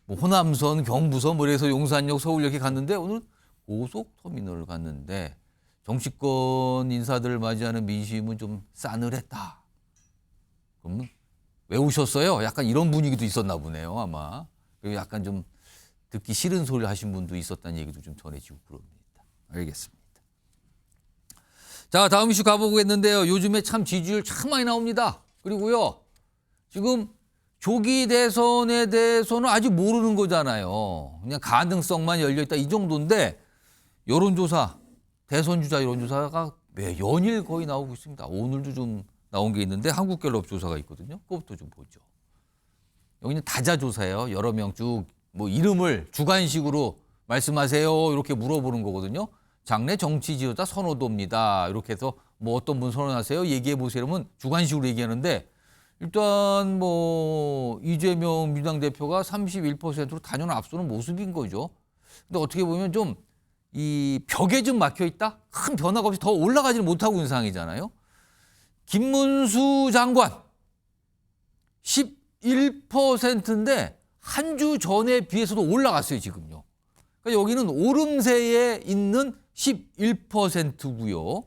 뭐 호남선, 경부선 뭐 이래서 용산역, 서울역에 갔는데 오늘 고속터미널을 갔는데 정치권 인사들을 맞이하는 민심은 좀 싸늘했다. 그러면 왜 오셨어요? 약간 이런 분위기도 있었나 보네요, 아마. 그리고 약간 좀 듣기 싫은 소리 하신 분도 있었다는 얘기도 좀 전해지고 그럽니다. 알겠습니다. 자, 다음 이슈 가보겠는데요. 요즘에 참 지지율 참 많이 나옵니다. 그리고요, 지금 조기 대선에 대해서는 아직 모르는 거잖아요. 그냥 가능성만 열려있다 이 정도인데 여론조사, 대선 주자 여론조사가 매 연일 거의 나오고 있습니다. 오늘도 좀 나온 게 있는데 한국갤럽 조사가 있거든요. 그것부터 좀 보죠. 여기는 다자조사예요. 여러 명 쭉 뭐 이름을 주관식으로 말씀하세요. 이렇게 물어보는 거거든요. 장래 정치 지도자 선호도입니다. 이렇게 해서 뭐 어떤 분 선언하세요? 얘기해 보세요. 이러면 주관식으로 얘기하는데 일단 뭐 이재명 민주당 대표가 31%로 단연 앞서는 모습인 거죠. 근데 어떻게 보면 좀 이 벽에 좀 막혀 있다? 큰 변화가 없이 더 올라가지는 못하고 있는 상황이잖아요. 김문수 장관 11%인데 한 주 전에 비해서도 올라갔어요, 지금요. 그러니까 여기는 오름세에 있는 11%고요.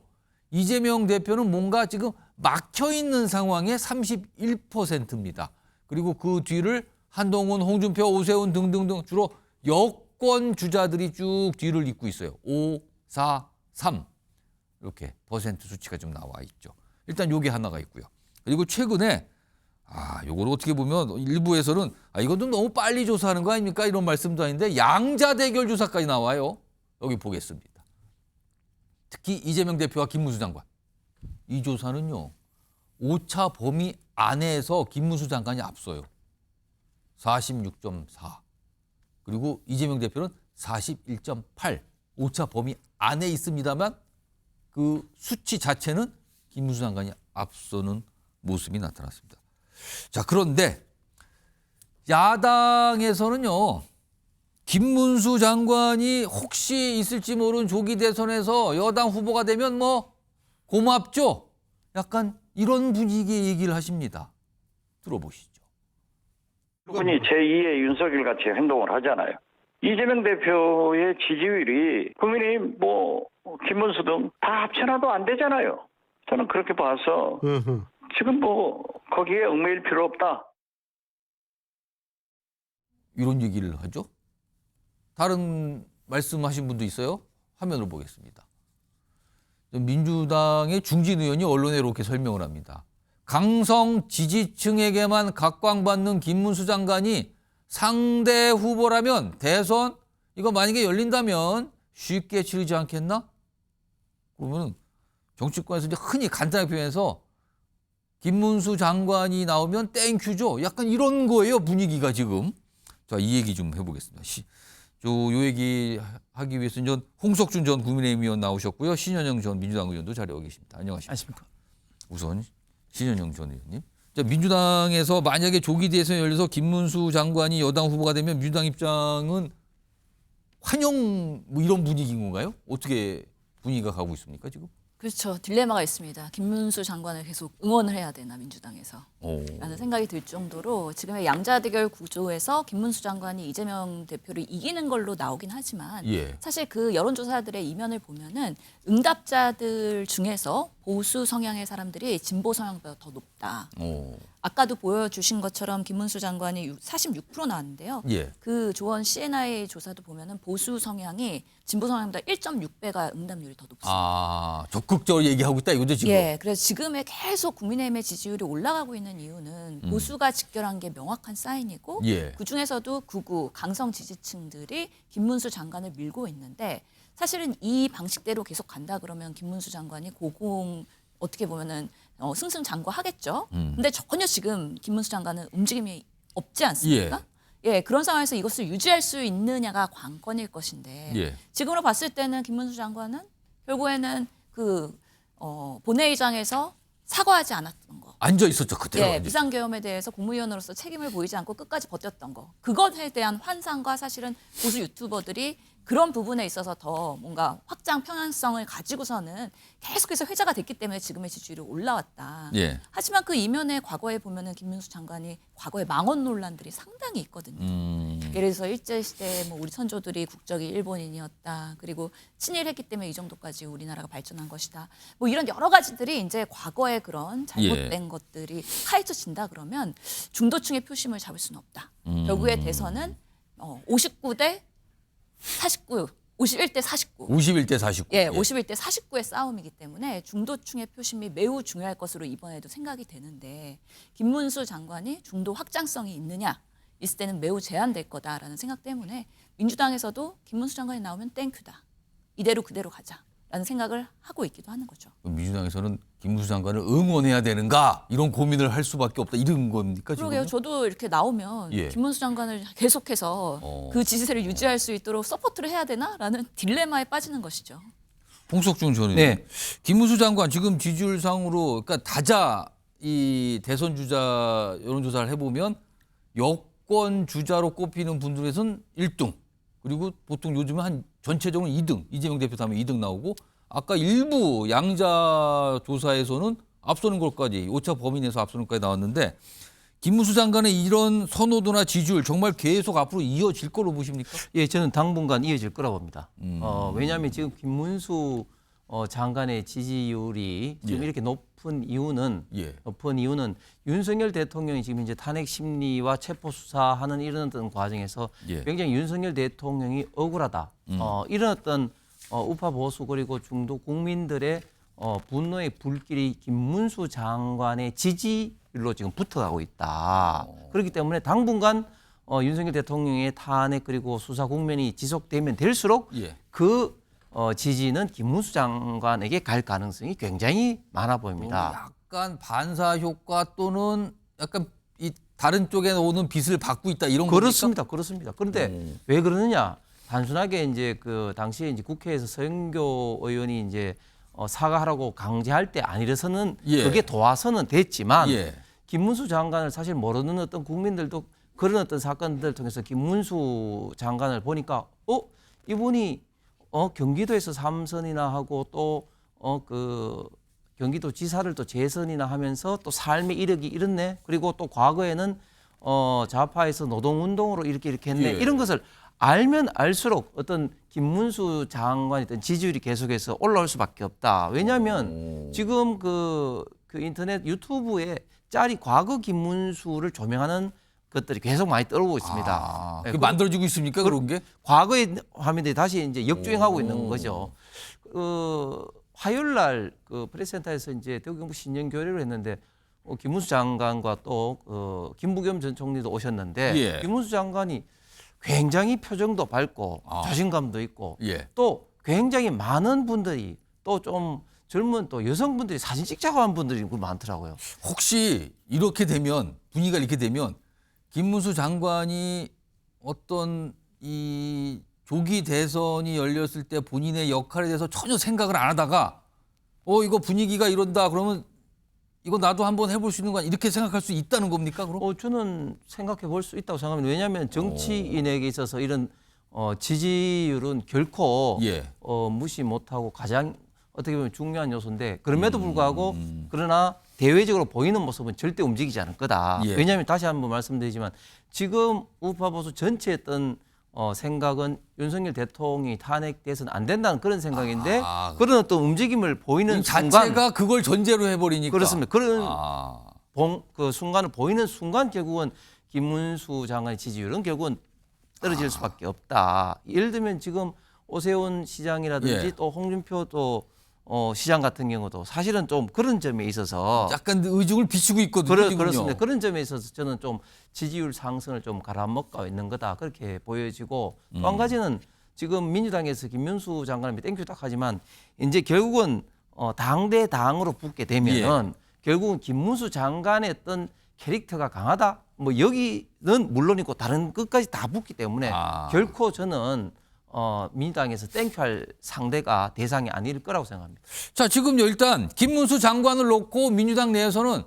이재명 대표는 뭔가 지금 막혀 있는 상황의 31%입니다. 그리고 그 뒤를 한동훈, 홍준표, 오세훈 등등등 주로 여권 주자들이 쭉 뒤를 잇고 있어요. 5, 4, 3 이렇게 퍼센트 수치가 좀 나와 있죠. 일단 요게 하나가 있고요. 그리고 최근에 요걸 어떻게 보면 일부에서는 이건 좀 너무 빨리 조사하는 거 아닙니까? 이런 말씀도 아닌데 양자 대결 조사까지 나와요. 여기 보겠습니다. 특히 이재명 대표와 김문수 장관. 이 조사는요. 오차 범위 안에서 김문수 장관이 앞서요. 46.4. 그리고 이재명 대표는 41.8. 오차 범위 안에 있습니다만 그 수치 자체는 김문수 장관이 앞서는 모습이 나타났습니다. 자, 그런데 야당에서는요. 김문수 장관이 혹시 있을지 모르는 조기 대선에서 여당 후보가 되면 뭐 고맙죠. 약간 이런 분위기의 얘기를 하십니다. 들어보시죠. 분이 제2의 윤석열 같이 행동을 하잖아요. 이재명 대표의 지지율이 국민의힘 뭐 김문수 등 다 합쳐놔도 안 되잖아요. 저는 그렇게 봐서 지금 뭐 거기에 얽매일 필요 없다. 이런 얘기를 하죠. 다른 말씀하신 분도 있어요. 화면을 보겠습니다. 민주당의 중진 의원이 언론에 이렇게 설명을 합니다. 강성 지지층에게만 각광받는 김문수 장관이 상대 후보라면 대선 이거 만약에 열린다면 쉽게 치르지 않겠나? 그러면 정치권에서 이제 흔히 간단하게 표현해서 김문수 장관이 나오면 땡큐죠. 약간 이런 거예요, 분위기가 지금. 자, 이 얘기 좀 해보겠습니다. 요 얘기 하기 위해서 전 홍석준 전 국민의힘 의원 나오셨고요. 신현영 전 민주당 의원도 자리에 계십니다. 안녕하십니까? 우선 신현영 전 의원님. 자, 민주당에서 만약에 조기 대선이 열려서 김문수 장관이 여당 후보가 되면 민주당 입장은 환영 뭐 이런 분위기인 건가요? 어떻게 분위기가 가고 있습니까 지금? 그렇죠. 딜레마가 있습니다. 김문수 장관을 계속 응원을 해야 되나 민주당에서 라는 생각이 들 정도로 지금의 양자대결 구조에서 김문수 장관이 이재명 대표를 이기는 걸로 나오긴 하지만 사실 그 여론조사들의 이면을 보면은 응답자들 중에서 보수 성향의 사람들이 진보 성향보다 더 높다. 아까도 보여주신 것처럼 김문수 장관이 46% 나왔는데요. 그 조원 CNI 조사도 보면은 보수 성향이 진보 성향보다 1.6배가 응답률이 더 높습니다. 아, 적극적으로 얘기하고 있다 이거죠 지금? 예, 그래서 지금의 계속 국민의힘의 지지율이 올라가고 있는 이유는 보수가 직결한 게 명확한 사인이고 그 중에서도 극우 강성 지지층들이 김문수 장관을 밀고 있는데 사실은 이 방식대로 계속 간다 그러면 김문수 장관이 고공 어떻게 보면은 승승장구하겠죠. 근데 전혀 지금 김문수 장관은 움직임이 없지 않습니까? 예, 그런 상황에서 이것을 유지할 수 있느냐가 관건일 것인데 지금으로 봤을 때는 김문수 장관은 결국에는 그 본회의장에서 사과하지 않았던 거. 앉아 있었죠 그때. 비상계엄에 대해서 국무위원으로서 책임을 보이지 않고 끝까지 버텼던 거. 그것에 대한 환상과 사실은 보수 유튜버들이 그런 부분에 있어서 더 뭔가 확장 평행성을 가지고서는 계속해서 회자가 됐기 때문에 지금의 지지율이 올라왔다. 하지만 그 이면에 과거에 보면은 김문수 장관이 과거에 망언 논란들이 상당히 있거든요. 예를 들어서 일제시대에 뭐 우리 선조들이 국적이 일본인이었다. 그리고 친일했기 때문에 이 정도까지 우리나라가 발전한 것이다. 뭐 이런 여러 가지들이 이제 과거의 그런 잘못된 것들이 파헤쳐진다 그러면 중도층의 표심을 잡을 수는 없다. 결국에 대선은 59대 49, 51대 49. 51대 49. 예, 51대 49의 싸움이기 때문에 중도층의 표심이 매우 중요할 것으로 이번에도 생각이 되는데 김문수 장관이 중도 확장성이 있느냐 있을 때는 매우 제한될 거다라는 생각 때문에 민주당에서도 김문수 장관이 나오면 땡큐다. 이대로 그대로 가자라는 생각을 하고 있기도 하는 거죠. 민주당에서는 김문수 장관을 응원해야 되는가 이런 고민을 할 수밖에 없다 이런 겁니까 지금? 그러게요. 저도 이렇게 나오면 김문수 장관을 계속해서 그 지지세를 유지할 수 있도록 서포트를 해야 되나라는 딜레마에 빠지는 것이죠. 홍석준 전 의원. 김문수 장관 지금 지지율상으로 그러니까 다자 이 대선 주자 여론조사를 해보면 여권 주자로 꼽히는 분들에서는 1등 그리고 보통 요즘은 한 전체적으로 2등 이재명 대표 다음에 2등 나오고 아까 일부 양자 조사에서는 앞서는 것까지 오차 범위 내에서 앞서는 것까지 나왔는데 김문수 장관의 이런 선호도나 지지율 정말 계속 앞으로 이어질 거로 보십니까? 예, 저는 당분간 이어질 거라고 봅니다. 왜냐하면 지금 김문수 장관의 지지율이 지금 이렇게 높은 이유는 윤석열 대통령이 지금 이제 탄핵 심리와 체포 수사하는 이런 어떤 과정에서 굉장히 윤석열 대통령이 억울하다. 이런 어떤 우파 보수 그리고 중도 국민들의 분노의 불길이 김문수 장관의 지지율로 지금 붙어가고 있다. 그렇기 때문에 당분간 윤석열 대통령의 탄핵 그리고 수사 국면이 지속되면 될수록 그 지지는 김문수 장관에게 갈 가능성이 굉장히 많아 보입니다. 약간 반사 효과 또는 약간 이 다른 쪽에 오는 빚을 받고 있다 이런 겁니까? 그렇습니다. 그런데 왜 그러느냐? 단순하게 이제 그 당시에 이제 국회에서 서영교 의원이 이제 사과하라고 강제할 때 아니라서는 그게 도와서는 됐지만 김문수 장관을 사실 모르는 어떤 국민들도 그런 어떤 사건들을 통해서 김문수 장관을 보니까 이분이 경기도에서 3선이나 하고 또 그 경기도 지사를 또 재선이나 하면서 또 삶의 이력이 이렇네. 그리고 또 과거에는 좌파에서 노동운동으로 이렇게 했네. 이런 것을 알면 알수록 어떤 김문수 장관의 어떤 지지율이 계속해서 올라올 수밖에 없다. 왜냐하면 지금 그 인터넷 유튜브에 짤이 과거 김문수를 조명하는 것들이 계속 많이 떠오르고 있습니다. 그 만들어지고 있습니까 그런 게? 과거의 화면들이 다시 이제 역주행하고 있는 거죠. 화요일 날그 프레스센터에서 이제 대구경북 신년 교례를 했는데 김문수 장관과 또 김부겸 전 총리도 오셨는데 예. 김문수 장관이 굉장히 표정도 밝고 자신감도 있고 예. 또 굉장히 많은 분들이 또 좀 젊은 또 여성분들이 사진 찍자고 한 분들이 많더라고요. 혹시 이렇게 되면 분위기가 이렇게 되면 김문수 장관이 어떤 이 조기 대선이 열렸을 때 본인의 역할에 대해서 전혀 생각을 안 하다가 이거 분위기가 이런다 그러면 이거 나도 한번 해볼 수 있는 거 이렇게 생각할 수 있다는 겁니까? 그럼? 저는 생각해 볼 수 있다고 생각합니다. 왜냐하면 정치인에게 있어서 이런 지지율은 결코 무시 못하고 가장 어떻게 보면 중요한 요소인데 그럼에도 불구하고 그러나 대외적으로 보이는 모습은 절대 움직이지 않을 거다. 왜냐하면 다시 한번 말씀드리지만 지금 우파 보수 전체의 어떤 생각은 윤석열 대통령이 탄핵돼서는 안 된다는 그런 생각인데 그런 어떤 움직임을 보이는 순간 자체가 그걸 전제로 해버리니까 그렇습니다. 그런 그 순간을 보이는 순간 결국은 김문수 장관의 지지율은 결국은 떨어질 수밖에 없다. 예를 들면 지금 오세훈 시장이라든지 또 홍준표 또 시장 같은 경우도 사실은 좀 그런 점에 있어서 약간 의중을 비추고 있거든요. 그렇습니다. 그런 점에 있어서 저는 좀 지지율 상승을 좀 갈아먹고 있는 거다 그렇게 보여지고 또 한 가지는 지금 민주당에서 김문수 장관을 땡큐 딱 하지만 이제 결국은 당대 당으로 붙게 되면은 결국은 김문수 장관의 어떤 캐릭터가 강하다. 뭐 여기는 물론이고 다른 끝까지 다 붙기 때문에 결코 저는 민주당에서 땡큐할 상대가 대상이 아닐 거라고 생각합니다. 자, 지금 일단 김문수 장관을 놓고 민주당 내에서는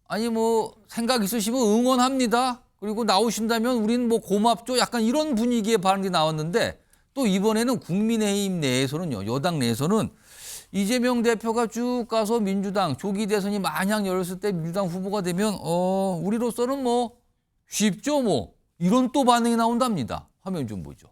아니 뭐 생각 있으시면 응원합니다. 그리고 나오신다면 우리는 뭐 고맙죠. 약간 이런 분위기의 반응이 나왔는데 또 이번에는 국민의힘 내에서는요. 여당 내에서는 이재명 대표가 쭉 가서 민주당 조기 대선이 만약 열렸을 때 민주당 후보가 되면 우리로서는 뭐 쉽죠 뭐 이런 또 반응이 나온답니다. 화면 좀 보죠.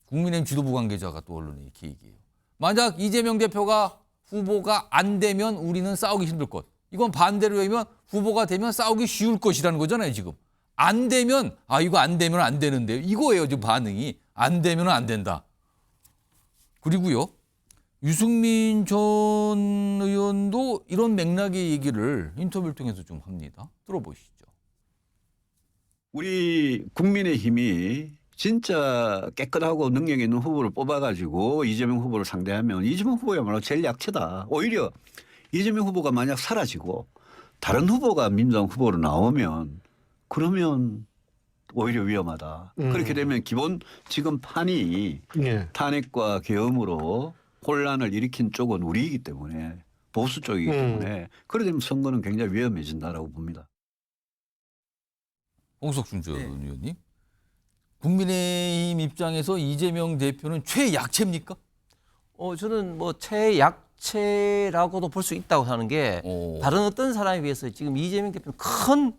국민의힘 지도부 관계자가 또 언론에 이렇게 얘기해요. 만약 이재명 대표가 후보가 안 되면 우리는 싸우기 힘들 것. 이건 반대로 하면 후보가 되면 싸우기 쉬울 것이라는 거잖아요, 지금. 안 되면 이거 안 되면 안 되는데요. 이거예요, 지금 반응이. 안 되면 안 된다. 그리고요. 유승민 전 의원도 이런 맥락의 얘기를 인터뷰를 통해서 좀 합니다. 들어보시죠. 우리 국민의힘이 진짜 깨끗하고 능력 있는 후보를 뽑아가지고 이재명 후보를 상대하면 이재명 후보야말로 제일 약체다. 오히려 이재명 후보가 만약 사라지고 다른 후보가 민주당 후보로 나오면 그러면 오히려 위험하다. 그렇게 되면 기본 지금 판이 탄핵과 계엄으로 혼란을 일으킨 쪽은 우리이기 때문에 보수 쪽이기 때문에 그래 되면 선거는 굉장히 위험해진다라고 봅니다. 홍석준 전 의원님. 국민의힘 입장에서 이재명 대표는 최약체입니까? 저는 뭐 최약체라고도 볼 수 있다고 하는 게 다른 어떤 사람에 비해서 지금 이재명 대표는 큰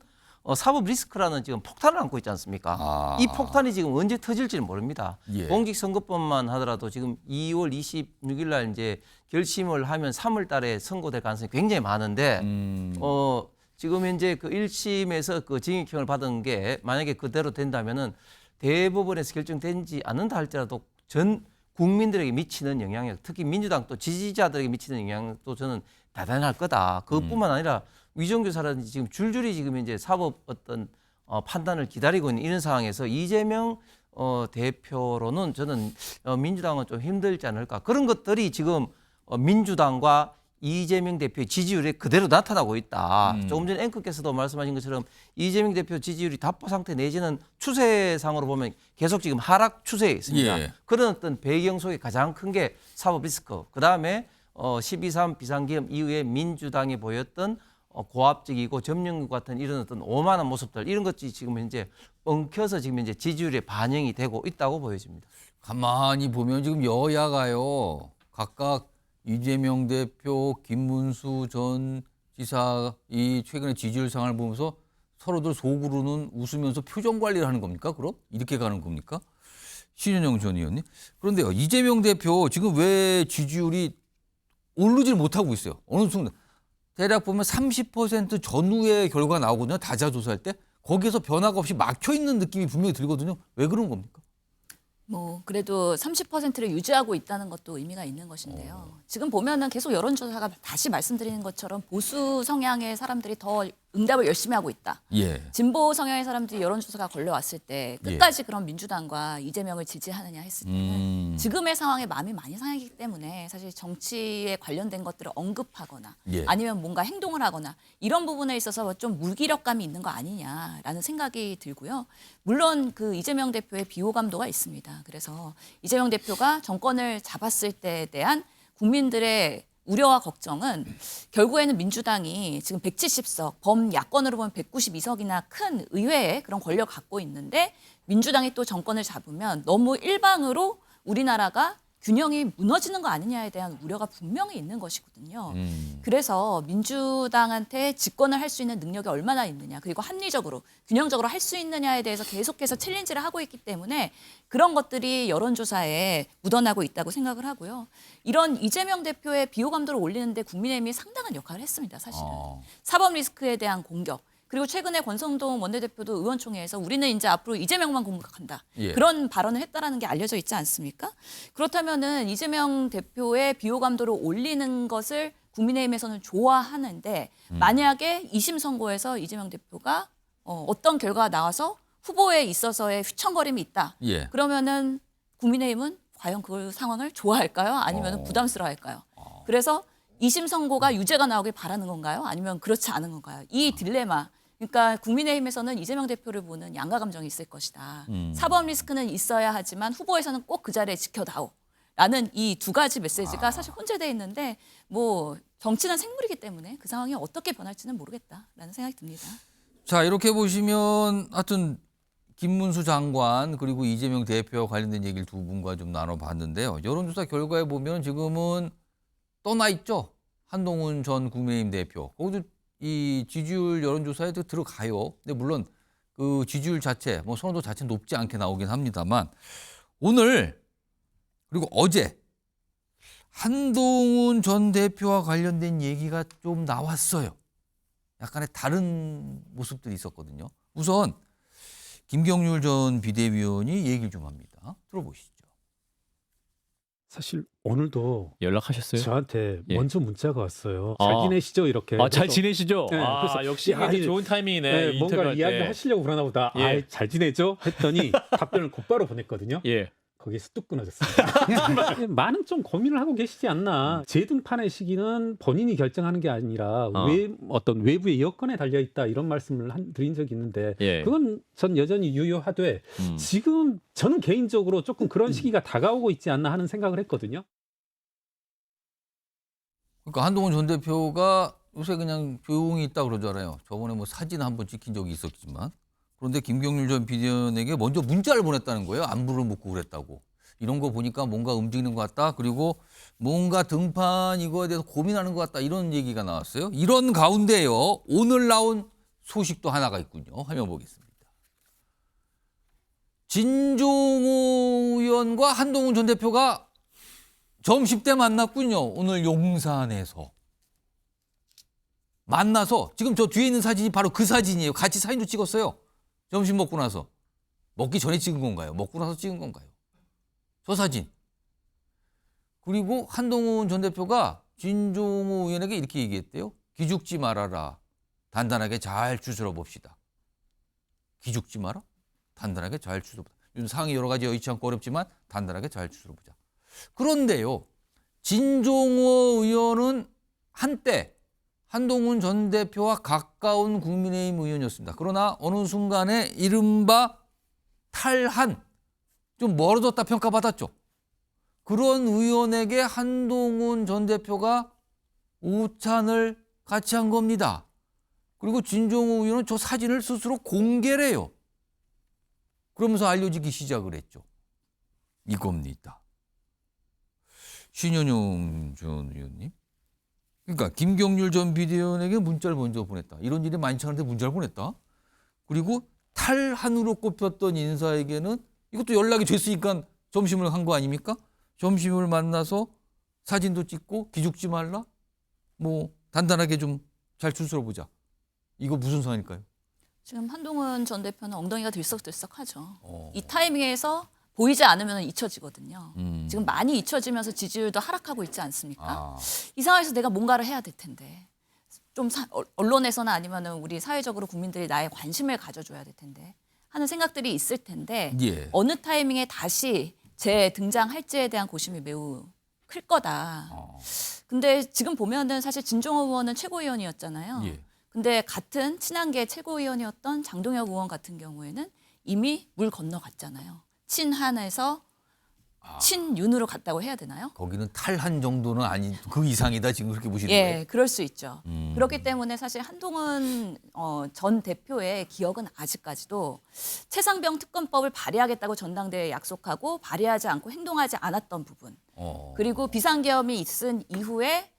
사법 리스크라는 지금 폭탄을 안고 있지 않습니까? 이 폭탄이 지금 언제 터질지는 모릅니다. 공직선거법만 하더라도 지금 2월 26일 날 이제 결심을 하면 3월 달에 선고될 가능성이 굉장히 많은데 지금 현재 그 1심에서 그 징역형을 받은 게 만약에 그대로 된다면은 대법원에서 결정되지 않는다 할지라도 전 국민들에게 미치는 영향력, 특히 민주당 또 지지자들에게 미치는 영향도 저는 대단할 거다. 그것뿐만 아니라 위정교사라든지 지금 줄줄이 지금 이제 사법 어떤 판단을 기다리고 있는 이런 상황에서 이재명 대표로는 저는 민주당은 좀 힘들지 않을까. 그런 것들이 지금 민주당과 이재명 대표의 지지율이 그대로 나타나고 있다. 조금 전에 앵커께서도 말씀하신 것처럼 이재명 대표 지지율이 답보 상태 내지는 추세상으로 보면 계속 지금 하락 추세에 있습니다. 그런 어떤 배경 속에 가장 큰 게 사법 리스크. 그다음에 12.3 비상계엄 이후에 민주당이 보였던 고압적이고 점령과 같은 이런 어떤 오만한 모습들 이런 것들이 지금 현재 엉켜서 지금 현재 지지율에 반영이 되고 있다고 보여집니다. 가만히 보면 지금 여야가요. 각각 이재명 대표, 김문수 전 지사 이 최근에 지지율 상황을 보면서 서로들 속으로는 웃으면서 표정 관리를 하는 겁니까? 그럼 이렇게 가는 겁니까? 신현영 전 의원님. 그런데요, 이재명 대표 지금 왜 지지율이 오르질 못하고 있어요? 어느 순간 대략 보면 30% 전후의 결과가 나오거든요. 다자 조사할 때. 거기에서 변화가 없이 막혀 있는 느낌이 분명히 들거든요. 왜 그런 겁니까? 뭐 그래도 30%를 유지하고 있다는 것도 의미가 있는 것인데요. 지금 보면은 계속 여론조사가 다시 말씀드리는 것처럼 보수 성향의 사람들이 더 응답을 열심히 하고 있다. 예. 진보 성향의 사람들이 여론조사가 걸려왔을 때 끝까지 그런 민주당과 이재명을 지지하느냐 했을 때는 지금의 상황에 마음이 많이 상하기 때문에 사실 정치에 관련된 것들을 언급하거나 아니면 뭔가 행동을 하거나 이런 부분에 있어서 좀 무기력감이 있는 거 아니냐라는 생각이 들고요. 물론 그 이재명 대표의 비호감도가 있습니다. 그래서 이재명 대표가 정권을 잡았을 때에 대한 국민들의 우려와 걱정은 결국에는 민주당이 지금 170석, 범야권으로 보면 192석이나 큰 의회에 그런 권력을 갖고 있는데 민주당이 또 정권을 잡으면 너무 일방으로 우리나라가 균형이 무너지는 거 아니냐에 대한 우려가 분명히 있는 것이거든요. 그래서 민주당한테 집권을 할 수 있는 능력이 얼마나 있느냐, 그리고 합리적으로, 균형적으로 할 수 있느냐에 대해서 계속해서 챌린지를 하고 있기 때문에 그런 것들이 여론조사에 묻어나고 있다고 생각을 하고요. 이런 이재명 대표의 비호감도를 올리는데 국민의힘이 상당한 역할을 했습니다, 사실은. 사법 리스크에 대한 공격. 그리고 최근에 권성동 원내대표도 의원총회에서 우리는 이제 앞으로 이재명만 공격한다. 그런 발언을 했다라는 게 알려져 있지 않습니까? 그렇다면은 이재명 대표의 비호감도를 올리는 것을 국민의힘에서는 좋아하는데 만약에 2심 선고에서 이재명 대표가 어떤 결과가 나와서 후보에 있어서의 휘청거림이 있다. 그러면은 국민의힘은 과연 그 상황을 좋아할까요? 아니면 부담스러워할까요? 그래서 2심 선고가 유죄가 나오길 바라는 건가요? 아니면 그렇지 않은 건가요? 이 딜레마. 그러니까 국민의힘에서는 이재명 대표를 보는 양가 감정이 있을 것이다. 사법 리스크는 있어야 하지만 후보에서는 꼭 그 자리에 지켜다오. 라는 이 두 가지 메시지가 사실 혼재되어 있는데 뭐 정치는 생물이기 때문에 그 상황이 어떻게 변할지는 모르겠다라는 생각이 듭니다. 자, 이렇게 보시면 하여튼 김문수 장관 그리고 이재명 대표와 관련된 얘기를 두 분과 좀 나눠봤는데요. 여론조사 결과에 보면 지금은 떠나 있죠. 한동훈 전 국민의힘 대표. 거기도 이 지지율 여론조사에 들어가요. 근데 물론 그 지지율 자체, 뭐 선호도 자체 높지 않게 나오긴 합니다만 오늘 그리고 어제 한동훈 전 대표와 관련된 얘기가 좀 나왔어요. 약간의 다른 모습들이 있었거든요. 우선 김경률 전 비대위원이 얘기를 좀 합니다. 들어보시죠. 사실 오늘도 연락하셨어요? 저한테 예. 먼저 문자가 왔어요. 잘 지내시죠? 이렇게. 잘 지내시죠? 네, 그래서 역시 아주 좋은 타이밍이네. 뭔가 이야기 하시려고 그러나 보다. 예. 잘 지내죠? 했더니 답변을 곧바로 보냈거든요. 예. 거기서 뚝 끊어졌습니다. 많은 좀 고민을 하고 계시지 않나. 재등판의 시기는 본인이 결정하는 게 아니라 어떤 외부의 여건에 달려 있다 이런 말씀을 드린 적이 있는데 그건 전 여전히 유효하되 지금 저는 개인적으로 조금 그런 시기가 다가오고 있지 않나 하는 생각을 했거든요. 그러니까 한동훈 전 대표가 요새 그냥 조용히 있다 그러잖아요. 저번에 뭐 사진 한번 찍힌 적이 있었지만. 그런데 김경률 전 비대위원에게 먼저 문자를 보냈다는 거예요. 안부를 묻고 그랬다고. 이런 거 보니까 뭔가 움직이는 것 같다. 그리고 뭔가 등판 이거에 대해서 고민하는 것 같다. 이런 얘기가 나왔어요. 이런 가운데요. 오늘 나온 소식도 하나가 있군요. 화면 보겠습니다. 진종호 의원과 한동훈 전 대표가 점심 때 만났군요. 오늘 용산에서. 만나서 지금 저 뒤에 있는 사진이 바로 그 사진이에요. 같이 사진도 찍었어요. 점심 먹고 나서. 먹기 전에 찍은 건가요? 먹고 나서 찍은 건가요? 저 사진. 그리고 한동훈 전 대표가 진종호 의원에게 이렇게 얘기했대요. 기죽지 말아라. 단단하게 잘 추스러 봅시다. 기죽지 마라? 단단하게 잘 추스러 보자. 요즘 상황이 여러 가지 여의치 않고 어렵지만 단단하게 잘 추스러 보자. 그런데요. 진종호 의원은 한때 한동훈 전 대표와 가까운 국민의힘 의원이었습니다. 그러나 어느 순간에 이른바 탈한, 좀 멀어졌다 평가받았죠. 그런 의원에게 한동훈 전 대표가 오찬을 같이 한 겁니다. 그리고 진종호 의원은 저 사진을 스스로 공개를 해요. 그러면서 알려지기 시작을 했죠. 이겁니다. 신현용 전 의원님. 그러니까 김경률 전 비대위원에게 문자를 먼저 보냈다. 이런 일이 많지 않은데 문자를 보냈다. 그리고 탈한으로 꼽혔던 인사에게는 이것도 연락이 됐으니까 점심을 한 거 아닙니까? 점심을 만나서 사진도 찍고 기죽지 말라. 뭐 단단하게 좀 잘 추스러 보자. 이거 무슨 상황일까요? 지금 한동훈 전 대표는 엉덩이가 들썩들썩하죠. 이 타이밍에서 보이지 않으면 잊혀지거든요. 지금 많이 잊혀지면서 지지율도 하락하고 있지 않습니까? 이 상황에서 내가 뭔가를 해야 될 텐데. 좀 언론에서나 아니면은 우리 사회적으로 국민들이 나의 관심을 가져줘야 될 텐데 하는 생각들이 있을 텐데 예. 어느 타이밍에 다시 재등장할지에 대한 고심이 매우 클 거다. 근데 지금 보면은 사실 진종호 의원은 최고위원이었잖아요. 예. 근데 같은 친한계 최고위원이었던 장동혁 의원 같은 경우에는 이미 물 건너갔잖아요. 친한에서 친윤으로 갔다고 해야 되나요? 거기는 탈한 정도는 아닌 그 이상이다 지금 그렇게 보시는 거예요? 예, 그럴 수 있죠. 그렇기 때문에 사실 한동훈 전 대표의 기억은 아직까지도 최상병 특검법을 발의하겠다고 전당대회에 약속하고 발의하지 않고 행동하지 않았던 부분. 그리고 비상계엄이 있은 이후에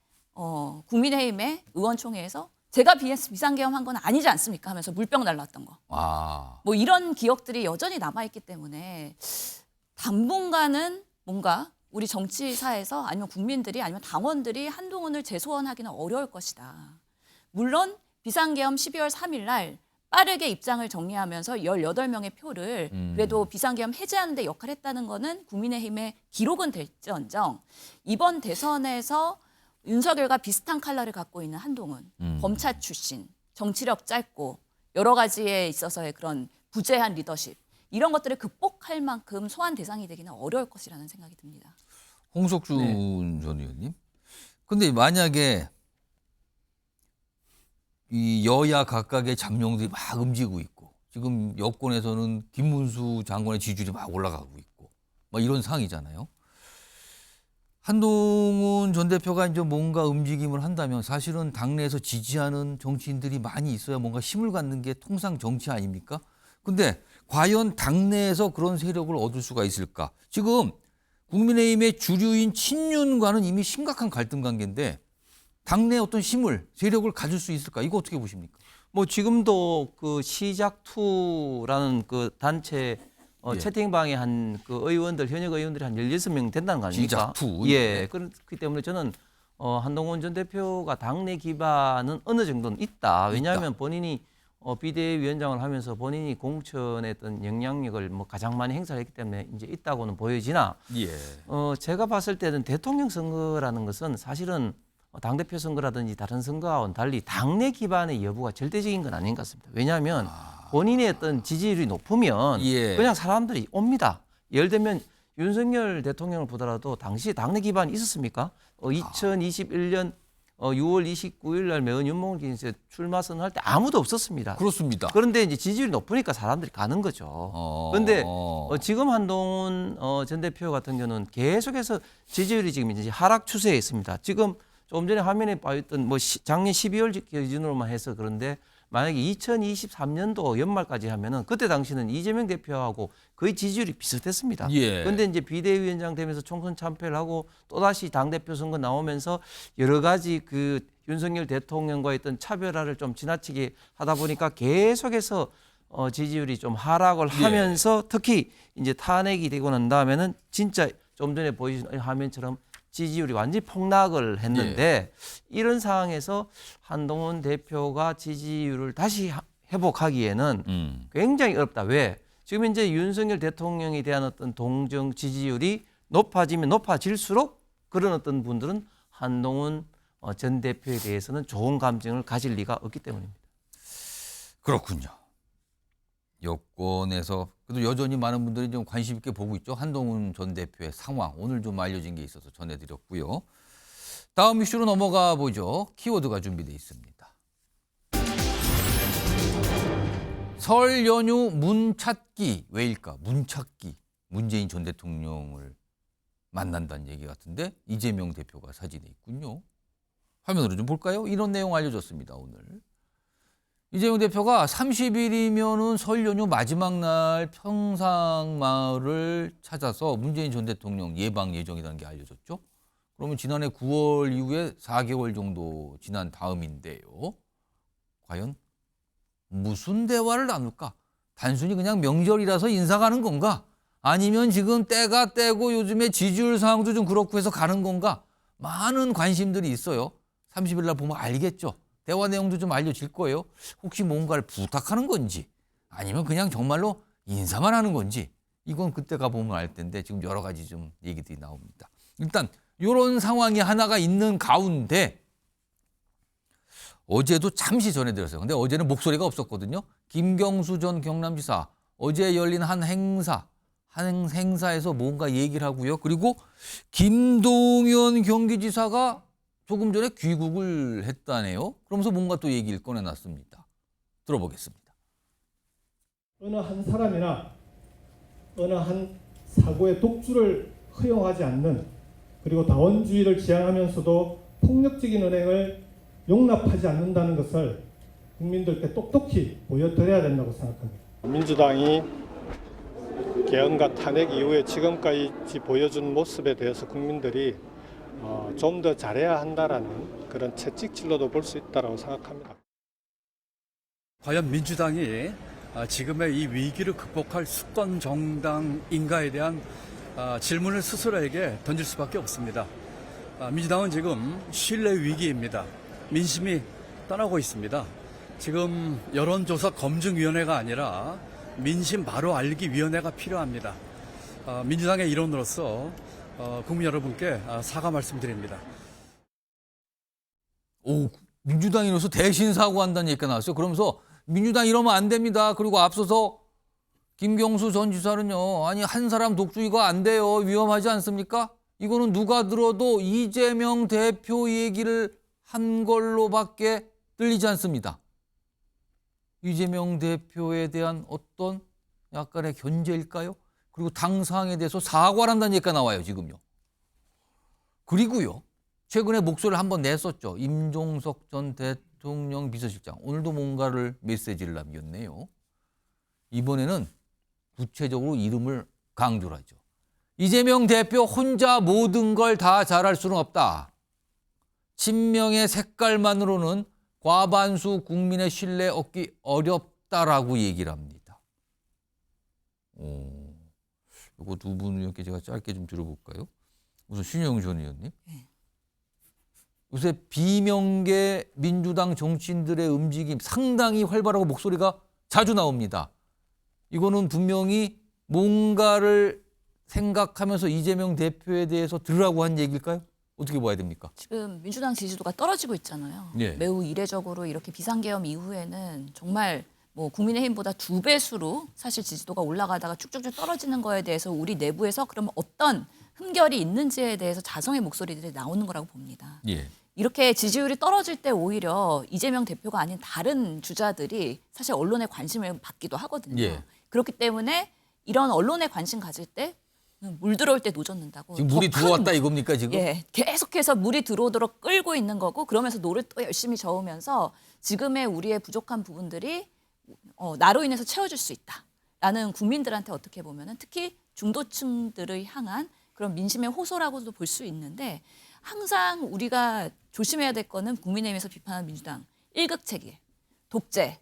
국민의힘의 의원총회에서 제가 비상계엄한 건 아니지 않습니까? 하면서 물병 날랐던 거. 뭐 이런 기억들이 여전히 남아있기 때문에 당분간은 뭔가 우리 정치사에서 아니면 국민들이 아니면 당원들이 한동훈을 재소환하기는 어려울 것이다. 물론 비상계엄 12월 3일 날 빠르게 입장을 정리하면서 18명의 표를 그래도 비상계엄 해제하는 데 역할했다는 거는 국민의힘의 기록은 될지언정 이번 대선에서 윤석열과 비슷한 컬러를 갖고 있는 한동훈, 검찰 출신, 정치력 짧고 여러 가지에 있어서의 그런 부재한 리더십 이런 것들을 극복할 만큼 소환 대상이 되기는 어려울 것이라는 생각이 듭니다. 홍석준 전 의원님. 근데 만약에 이 여야 각각의 잠룡들이 막 움직이고 있고 지금 여권에서는 김문수 장관의 지지율이 막 올라가고 있고 막 이런 상황이잖아요. 한동훈 전 대표가 이제 뭔가 움직임을 한다면 사실은 당내에서 지지하는 정치인들이 많이 있어야 뭔가 힘을 갖는 게 통상 정치 아닙니까? 근데 과연 당내에서 그런 세력을 얻을 수가 있을까? 지금 국민의힘의 주류인 친윤과는 이미 심각한 갈등 관계인데 당내 어떤 힘을, 세력을 가질 수 있을까? 이거 어떻게 보십니까? 뭐 지금도 그 시작2라는 그 단체 채팅방에 한 그 의원들, 현역 의원들이 한 16명 된다는 거 아닙니까? 시작2. 예. 그렇기 때문에 저는 한동훈 전 대표가 당내 기반은 어느 정도는 있다. 왜냐하면 본인이 비대위원장을 하면서 본인이 공천에 어떤 영향력을 뭐 가장 많이 행사를 했기 때문에 이제 있다고는 보여지나 예. 제가 봤을 때는 대통령 선거라는 것은 사실은 당대표 선거라든지 다른 선거와는 달리 당내 기반의 여부가 절대적인 건 아닌 것 같습니다. 왜냐하면 본인의 어떤 지지율이 높으면 그냥 사람들이 옵니다. 예를 들면 윤석열 대통령을 보더라도 당시 당내 기반이 있었습니까? 2021년 6월 29일 날 매운 윤목을 출마 선언할 때 아무도 없었습니다. 그렇습니다. 그런데 이제 지지율이 높으니까 사람들이 가는 거죠. 그런데 지금 한동훈 전 대표 같은 경우는 계속해서 지지율이 지금 이제 하락 추세에 있습니다. 지금 조금 전에 화면에 보였던 뭐 작년 12월 기준으로만 해서 그런데 만약에 2023년도 연말까지 하면은 그때 당시는 이재명 대표하고 거의 지지율이 비슷했습니다. 그런데 이제 비대위원장 되면서 총선 참패를 하고 또다시 당대표 선거 나오면서 여러 가지 그 윤석열 대통령과의 어떤 차별화를 좀 지나치게 하다 보니까 계속해서 지지율이 좀 하락을 하면서 특히 이제 탄핵이 되고 난 다음에는 진짜 좀 전에 보여주신 화면처럼 지지율이 완전히 폭락을 했는데 이런 상황에서 한동훈 대표가 지지율을 다시 회복하기에는 굉장히 어렵다. 왜? 지금 이제 윤석열 대통령에 대한 어떤 동정 지지율이 높아지면 높아질수록 그런 어떤 분들은 한동훈 전 대표에 대해서는 좋은 감정을 가질 리가 없기 때문입니다. 그렇군요. 여권에서 그래도 여전히 많은 분들이 좀 관심 있게 보고 있죠. 한동훈 전 대표의 상황 오늘 좀 알려진 게 있어서 전해드렸고요. 다음 이슈로 넘어가 보죠. 키워드가 준비되어 있습니다. 설 연휴 문 찾기 왜일까? 문 찾기. 문재인 전 대통령을 만난다는 얘기 같은데 이재명 대표가 사진에 있군요. 화면으로 좀 볼까요? 이런 내용 알려졌습니다. 오늘. 이재명 대표가 30일이면은 설 연휴 마지막 날 평상마을을 찾아서 문재인 전 대통령 예방 예정이라는 게 알려졌죠. 그러면 지난해 9월 이후에 4개월 정도 지난 다음인데요. 과연 무슨 대화를 나눌까? 단순히 그냥 명절이라서 인사 가는 건가? 아니면 지금 때가 때고 요즘에 지지율 상황도 좀 그렇고 해서 가는 건가? 많은 관심들이 있어요. 30일 날 보면 알겠죠. 대화 내용도 좀 알려질 거예요. 혹시 뭔가를 부탁하는 건지 아니면 그냥 정말로 인사만 하는 건지 이건 그때 가보면 알 텐데 지금 여러 가지 좀 얘기들이 나옵니다. 일단 이런 상황이 하나가 있는 가운데 어제도 잠시 전해드렸어요. 근데 어제는 목소리가 없었거든요. 김경수 전 경남지사 어제 열린 한 행사에서 뭔가 얘기를 하고요. 그리고 김동연 경기지사가 조금 전에 귀국을 했다네요. 그러면서 뭔가 또 얘기를 꺼내놨습니다. 들어보겠습니다. 어느 한 사람이나 어느 한 사고의 독주를 허용하지 않는 그리고 다원주의를 지향하면서도 폭력적인 은행을 용납하지 않는다는 것을 국민들께 똑똑히 보여드려야 된다고 생각합니다. 민주당이 개헌과 탄핵 이후에 지금까지 보여준 모습에 대해서 국민들이 좀 더 잘해야 한다라는 그런 채찍질로도 볼 수 있다고 생각합니다. 과연 민주당이 지금의 이 위기를 극복할 수권 정당인가에 대한 질문을 스스로에게 던질 수밖에 없습니다. 민주당은 지금 신뢰 위기입니다. 민심이 떠나고 있습니다. 지금 여론조사 검증위원회가 아니라 민심 바로 알기 위원회가 필요합니다. 민주당의 일원으로서 국민 여러분께 사과 말씀드립니다. 오, 민주당인으로서 대신 사과한다는 얘기가 나왔어요. 그러면서 민주당 이러면 안 됩니다. 그리고 앞서서 김경수 전 지사는요. 아니 한 사람 독주가 안 돼요. 위험하지 않습니까? 이거는 누가 들어도 이재명 대표 얘기를 한 걸로밖에 들리지 않습니다. 이재명 대표에 대한 어떤 약간의 견제일까요? 그리고 당 상황에 대해서 사과를 한다는 얘기가 나와요. 지금요. 그리고요. 최근에 목소리를 한번 냈었죠. 임종석 전 대통령 비서실장. 오늘도 뭔가를 메시지를 남겼네요. 이번에는 구체적으로 이름을 강조를 하죠. 이재명 대표 혼자 모든 걸 다 잘할 수는 없다. 친명의 색깔만으로는 과반수 국민의 신뢰 얻기 어렵다라고 얘기를 합니다. 이거 두 분 의원께 제가 짧게 좀 들어볼까요? 우선 신영 전 의원님. 요새 비명계 민주당 정치인들의 움직임 상당히 활발하고 목소리가 자주 나옵니다. 이거는 분명히 뭔가를 생각하면서 이재명 대표에 대해서 들으라고 한 얘기일까요? 어떻게 봐야 됩니까? 지금 민주당 지지도가 떨어지고 있잖아요. 예. 매우 이례적으로 이렇게 비상계엄 이후에는 정말 뭐 국민의힘보다 2배수로 사실 지지도가 올라가다가 쭉쭉쭉 떨어지는 거에 대해서 우리 내부에서 그러면 어떤 흠결이 있는지에 대해서 자성의 목소리들이 나오는 거라고 봅니다. 예. 이렇게 지지율이 떨어질 때 오히려 이재명 대표가 아닌 다른 주자들이 사실 언론의 관심을 받기도 하거든요. 예. 그렇기 때문에 이런 언론의 관심 가질 때 물 들어올 때 노젓는다고. 지금 물이 들어왔다 이겁니까 지금? 예, 계속해서 물이 들어오도록 끌고 있는 거고 그러면서 노를 또 열심히 저으면서 지금의 우리의 부족한 부분들이 나로 인해서 채워줄 수 있다라는 국민들한테 어떻게 보면은 특히 중도층들을 향한 그런 민심의 호소라고도 볼 수 있는데 항상 우리가 조심해야 될 거는 국민의힘에서 비판하는 민주당 일극체계, 독재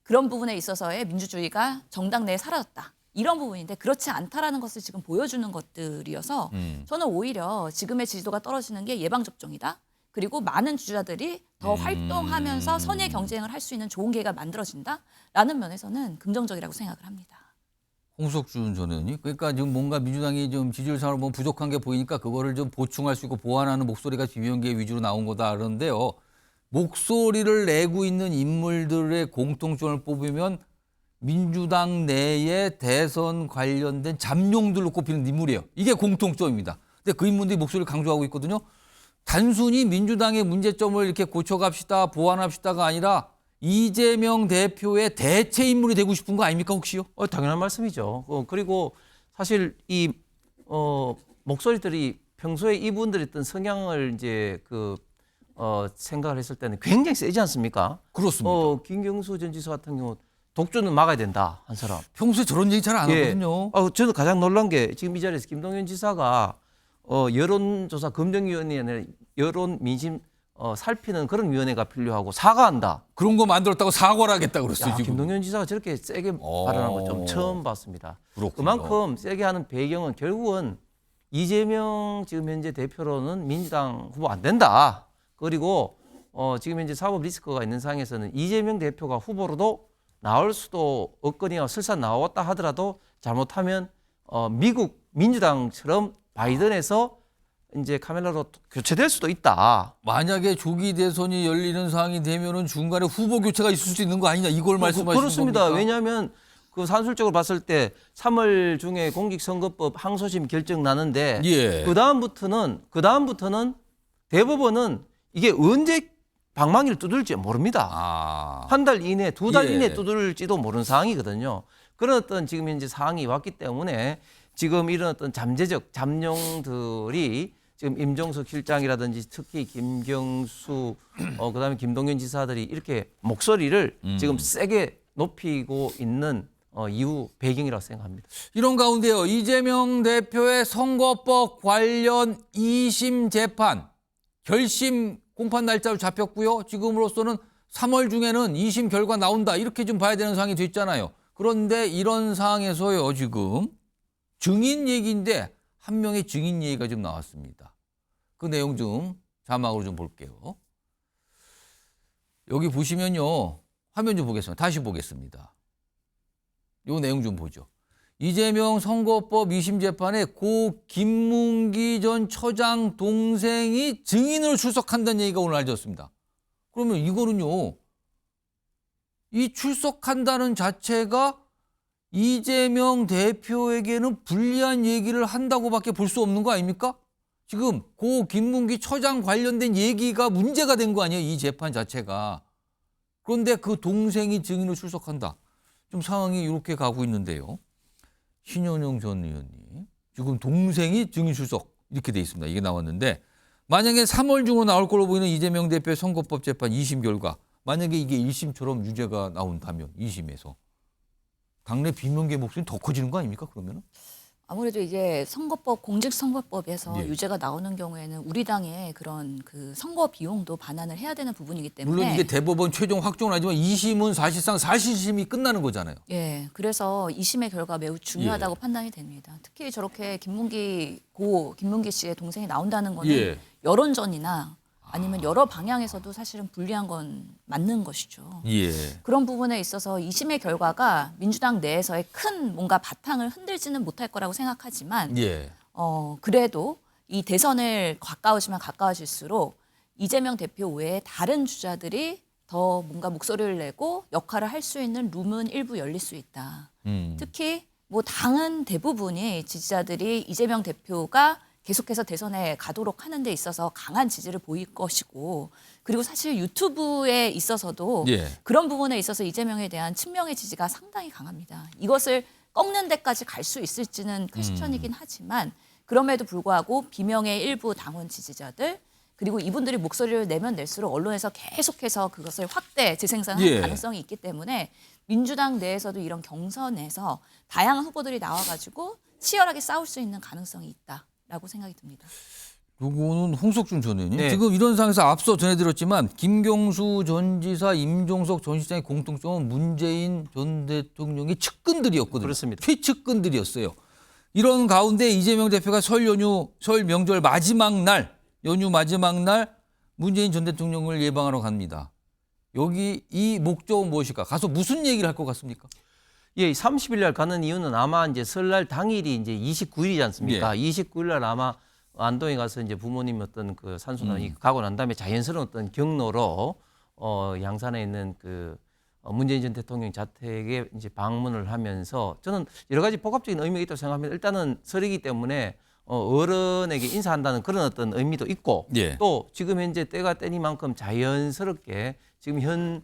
그런 부분에 있어서의 민주주의가 정당 내에 사라졌다. 이런 부분인데 그렇지 않다라는 것을 지금 보여주는 것들이어서 저는 오히려 지금의 지지도가 떨어지는 게 예방접종이다. 그리고 많은 주자들이 더 활동하면서 선의 경쟁을 할 수 있는 좋은 기회가 만들어진다라는 면에서는 긍정적이라고 생각을 합니다. 홍석준 전 의원님. 그러니까 지금 뭔가 민주당이 좀 지지율 상으로 보면 부족한 게 보이니까 그거를 좀 보충할 수 있고 보완하는 목소리가 비명계 위주로 나온 거다 그러는데요. 목소리를 내고 있는 인물들의 공통점을 뽑으면 민주당 내에 대선 관련된 잠룡들로 꼽히는 인물이에요. 이게 공통점입니다. 근데 그 인물들이 목소리를 강조하고 있거든요. 단순히 민주당의 문제점을 이렇게 고쳐갑시다, 보완합시다가 아니라 이재명 대표의 대체 인물이 되고 싶은 거 아닙니까 혹시요? 당연한 말씀이죠. 그리고 사실 이 목소리들이 평소에 이분들이 어떤 성향을 이제 생각을 했을 때는 굉장히 세지 않습니까? 그렇습니다. 김경수 전 지사 같은 경우 독주는 막아야 된다 한 사람. 평소에 저런 얘기 잘 안 하거든요. 저는 가장 놀란 게 지금 이 자리에서 김동연 지사가 여론조사 검증위원회 아니라 여론 민심 살피는 그런 위원회가 필요하고 사과한다. 그런 거 만들었다고 사과를 하겠다고 그랬어요. 지금. 김동연 지사가 저렇게 세게 발언한 거 좀 처음 봤습니다. 그렇군요. 그만큼 세게 하는 배경은 결국은 이재명 지금 현재 대표로는 민주당 후보 안 된다. 그리고 지금 현재 사법 리스크가 있는 상황에서는 이재명 대표가 후보로도 나올 수도 없거니와 설사 나왔다 하더라도 잘못하면 미국 민주당처럼 바이든에서 이제 카멜라로 교체될 수도 있다. 만약에 조기 대선이 열리는 상황이 되면은 중간에 후보 교체가 있을 수 있는 거 아니냐 이걸 말씀하시는 그렇습니다. 겁니까? 왜냐하면 그 산술적으로 봤을 때 3월 중에 공직선거법 항소심 결정 나는데 예. 그 다음부터는 대법원은 이게 언제 방망이를 두들지 모릅니다. 한 달 이내, 2달 예. 이내 두들지도 모르는 상황이거든요. 그런 어떤 지금 현재 상황이 왔기 때문에 지금 이런 어떤 잠룡들이 지금 임종석 실장이라든지 특히 김경수, 그다음에 김동연 지사들이 이렇게 목소리를 지금 세게 높이고 있는 이후 배경이라고 생각합니다. 이런 가운데요. 이재명 대표의 선거법 관련 2심 재판 결심 공판 날짜로 잡혔고요. 지금으로서는 3월 중에는 2심 결과 나온다. 이렇게 좀 봐야 되는 상황이 됐잖아요. 그런데 이런 상황에서요. 지금 증인 얘기인데 한 명의 증인 얘기가 좀 나왔습니다. 그 내용 좀 자막으로 좀 볼게요. 여기 보시면요. 화면 좀 보겠습니다. 다시 보겠습니다. 요 내용 좀 보죠. 이재명 선거법 2심 재판에 고 김문기 전 처장 동생이 증인으로 출석한다는 얘기가 오늘 알려졌습니다. 그러면 이거는요. 이 출석한다는 자체가 이재명 대표에게는 불리한 얘기를 한다고밖에 볼 수 없는 거 아닙니까? 지금 고 김문기 처장 관련된 얘기가 문제가 된 거 아니에요? 이 재판 자체가. 그런데 그 동생이 증인으로 출석한다. 좀 상황이 이렇게 가고 있는데요. 신현영 전 의원님. 지금 동생이 증인 출석 이렇게 돼 있습니다. 이게 나왔는데 만약에 3월 중으로 나올 걸로 보이는 이재명 대표의 선거법 재판 2심 결과 만약에 이게 1심처럼 유죄가 나온다면 2심에서 당내 비명계 목소리는 더 커지는 거 아닙니까? 그러면은? 아무래도 이제 선거법 공직선거법에서 예. 유죄가 나오는 경우에는 우리 당의 그런 그 선거 비용도 반환을 해야 되는 부분이기 때문에 물론 이게 대법원 최종 확정은 하지만 2심은 사실상 사실심이 끝나는 거잖아요. 예, 그래서 2심의 결과 매우 중요하다고 예. 판단이 됩니다. 특히 저렇게 김문기 씨의 동생이 나온다는 거는 예. 여론전이나 아니면 여러 방향에서도 사실은 불리한 건 맞는 것이죠. 예. 그런 부분에 있어서 2심의 결과가 민주당 내에서의 큰 뭔가 바탕을 흔들지는 못할 거라고 생각하지만 예. 그래도 이 대선을 가까워지면 가까워질수록 이재명 대표 외에 다른 주자들이 더 뭔가 목소리를 내고 역할을 할 수 있는 룸은 일부 열릴 수 있다. 특히 뭐 당은 대부분이 지지자들이 이재명 대표가 계속해서 대선에 가도록 하는 데 있어서 강한 지지를 보일 것이고 그리고 사실 유튜브에 있어서도 예. 그런 부분에 있어서 이재명에 대한 친명의 지지가 상당히 강합니다. 이것을 꺾는 데까지 갈 수 있을지는 퀘스천이긴 하지만 그럼에도 불구하고 비명의 일부 당원 지지자들 그리고 이분들이 목소리를 내면 낼수록 언론에서 계속해서 그것을 확대 재생산할 예. 가능성이 있기 때문에 민주당 내에서도 이런 경선에서 다양한 후보들이 나와가지고 치열하게 싸울 수 있는 가능성이 있다라고 생각이 듭니다. 요거는 홍석준 전 의원님. 네. 지금 이런 상황에서 앞서 전해드렸지만 김경수 전 지사, 임종석 전 시장의 공통점은 문재인 전 대통령의 측근들이었거든요. 그렇습니다. 최측근들이었어요. 이런 가운데 이재명 대표가 설 명절 마지막 날, 연휴 마지막 날 문재인 전 대통령을 예방하러 갑니다. 여기 이 목적은 무엇일까? 가서 무슨 얘기를 할 것 같습니까? 예, 30일 날 가는 이유는 아마 이제 설날 당일이 이제 29일이지 않습니까? 예. 29일 날 아마 안동에 가서 이제 부모님 어떤 그 산소나이 가고 난 다음에 자연스러운 어떤 경로로 양산에 있는 그 문재인 전 대통령 자택에 이제 방문을 하면서 저는 여러 가지 복합적인 의미가 있다고 생각합니다. 일단은 설이기 때문에 어른에게 인사한다는 그런 어떤 의미도 있고 예. 또 지금 현재 때가 때니만큼 자연스럽게 지금 현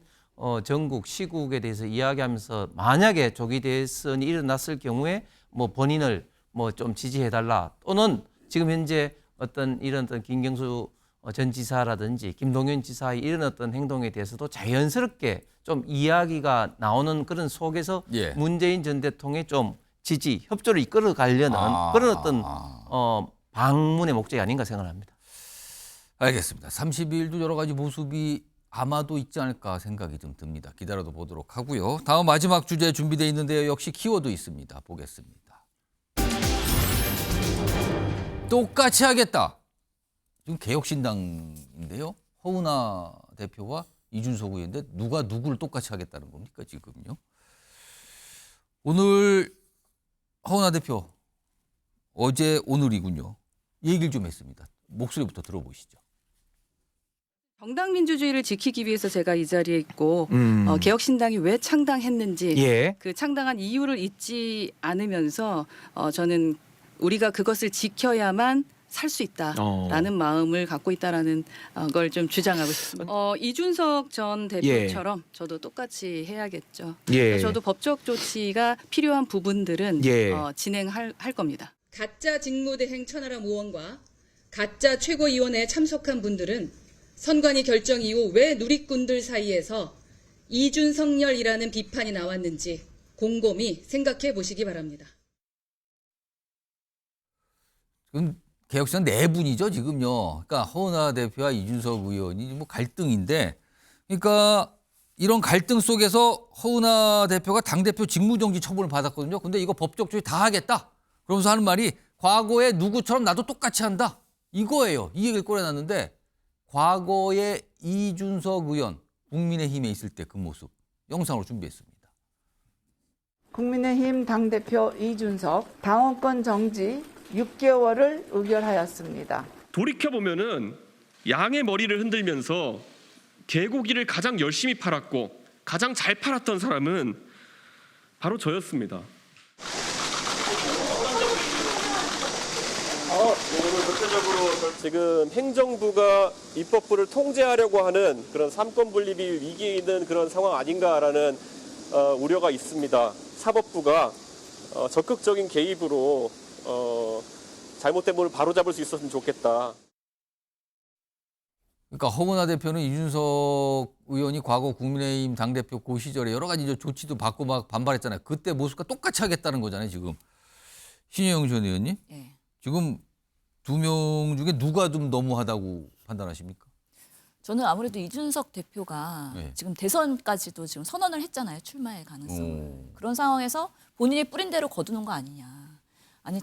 전국 시국에 대해서 이야기하면서 만약에 조기 대선이 일어났을 경우에 뭐 본인을 뭐 좀 지지해달라 또는 지금 현재 어떤 이런 어떤 김경수 전 지사라든지 김동연 지사의 이런 어떤 행동에 대해서도 자연스럽게 좀 이야기가 나오는 그런 속에서 예. 문재인 전 대통령의 좀 지지, 협조를 이끌어 가려는 그런 어떤 방문의 목적이 아닌가 생각합니다. 알겠습니다. 30일도 여러 가지 모습이 아마도 있지 않을까 생각이 좀 듭니다. 기다려도 보도록 하고요. 다음 마지막 주제 준비되어 있는데요. 역시 키워드 있습니다. 보겠습니다. 똑같이 하겠다. 지금 개혁신당인데요. 허은하 대표와 이준석 의원인데 누가 누구를 똑같이 하겠다는 겁니까 지금요? 오늘 허은하 대표 어제 오늘이군요. 얘기를 좀 했습니다. 목소리부터 들어보시죠. 정당 민주주의를 지키기 위해서 제가 이 자리에 있고 개혁신당이 왜 창당했는지 예. 그 창당한 이유를 잊지 않으면서 저는 우리가 그것을 지켜야만 살 수 있다라는 마음을 갖고 있다라는 걸 좀 주장하고 싶습니다. 이준석 전 대표처럼 저도 똑같이 해야겠죠. 예. 저도 법적 조치가 필요한 부분들은 예. 진행할 겁니다. 가짜 직무대행 천하람 의원과 가짜 최고위원회에 참석한 분들은 선관위 결정 이후 왜 누리꾼들 사이에서 이준석열이라는 비판이 나왔는지 곰곰이 생각해 보시기 바랍니다. 지금 개혁신당 네 분이죠 지금요. 그러니까 허은하 대표와 이준석 의원이 뭐 갈등인데, 그러니까 이런 갈등 속에서 허은하 대표가 당대표 직무정지 처분을 받았거든요. 근데 이거 법적 조치 다 하겠다. 그러면서 하는 말이 과거에 누구처럼 나도 똑같이 한다. 이거예요. 이 얘기를 꺼내놨는데 과거에 이준석 의원 국민의힘에 있을 때 그 모습 영상으로 준비했습니다. 국민의힘 당대표 이준석 당원권 정지 6개월을 의결하였습니다. 돌이켜보면은 양의 머리를 흔들면서 개고기를 가장 열심히 팔았고 가장 잘 팔았던 사람은 바로 저였습니다. 전체적으로 지금 행정부가 입법부를 통제하려고 하는 그런 삼권 분립이 위기에 있는 그런 상황 아닌가라는 우려가 있습니다. 사법부가 적극적인 개입으로 잘못된 부분을 바로잡을 수 있었으면 좋겠다. 그러니까 허은하 대표는 이준석 의원이 과거 국민의힘 당대표 그 시절에 여러 가지 조치도 받고 막 반발했잖아요. 그때 모습과 똑같이 하겠다는 거잖아요. 지금 신혜영 전 의원님. 예. 지금 두 명 중에 누가 좀 너무하다고 판단하십니까? 저는 아무래도 이준석 대표가 네. 지금 대선까지도 지금 선언을 했잖아요. 출마의 가능성을. 그런 상황에서 본인이 뿌린 대로 거두는 거 아니냐. 아니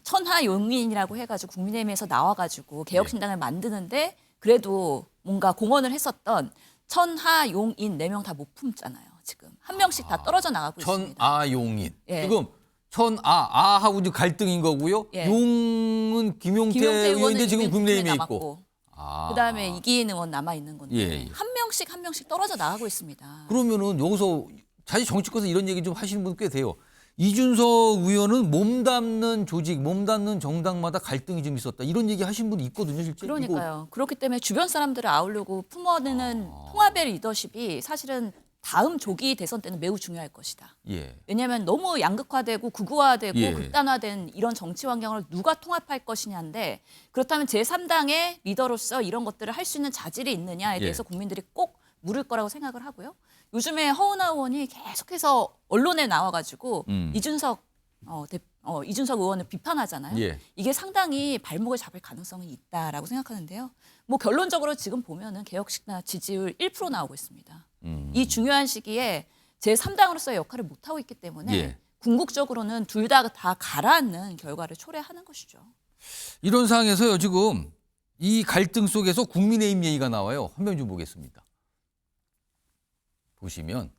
천하용인이라고 해가지고 국민의힘에서 나와가지고 개혁신당을 만드는데 그래도 뭔가 공헌을 했었던 천하용인 4명 다 못 품잖아요. 지금 한 명씩 다 떨어져 나가고 있습니다. 천아용인. 예. 지금 아하고 지금 갈등인 거고요. 예. 용은 김용태 의원인데 지금 국민의힘에 있고. 그다음에 이기인 의원 남아 있는 건데 예. 한 명씩 떨어져 나가고 있습니다. 그러면은 여기서 사실 정치권에서 이런 얘기 좀 하시는 분 꽤 돼요. 이준석 의원은 몸담는 조직, 몸담는 정당마다 갈등이 좀 있었다. 이런 얘기 하신 분이 있거든요, 실제. 그러니까요. 그렇기 때문에 주변 사람들을 아우르고 품어내는 통합의 리더십이 사실은 다음 조기 대선 때는 매우 중요할 것이다. 예. 왜냐하면 너무 양극화되고 극우화되고 예. 극단화된 이런 정치 환경을 누가 통합할 것이냐인데 그렇다면 제3당의 리더로서 이런 것들을 할 수 있는 자질이 있느냐에 대해서 국민들이 꼭 물을 거라고 생각을 하고요. 요즘에 허은하 의원이 계속해서 언론에 나와가지고 이준석 의원을 비판하잖아요. 예. 이게 상당히 발목을 잡을 가능성이 있다라고 생각하는데요. 뭐 결론적으로 지금 보면은 개혁신당 지지율 1% 나오고 있습니다. 이 중요한 시기에 제3당으로서의 역할을 못하고 있기 때문에 예. 궁극적으로는 둘 다 가라앉는 결과를 초래하는 것이죠. 이런 상황에서요, 지금 이 갈등 속에서 국민의힘 얘기가 나와요. 화면 좀 보겠습니다. 보시면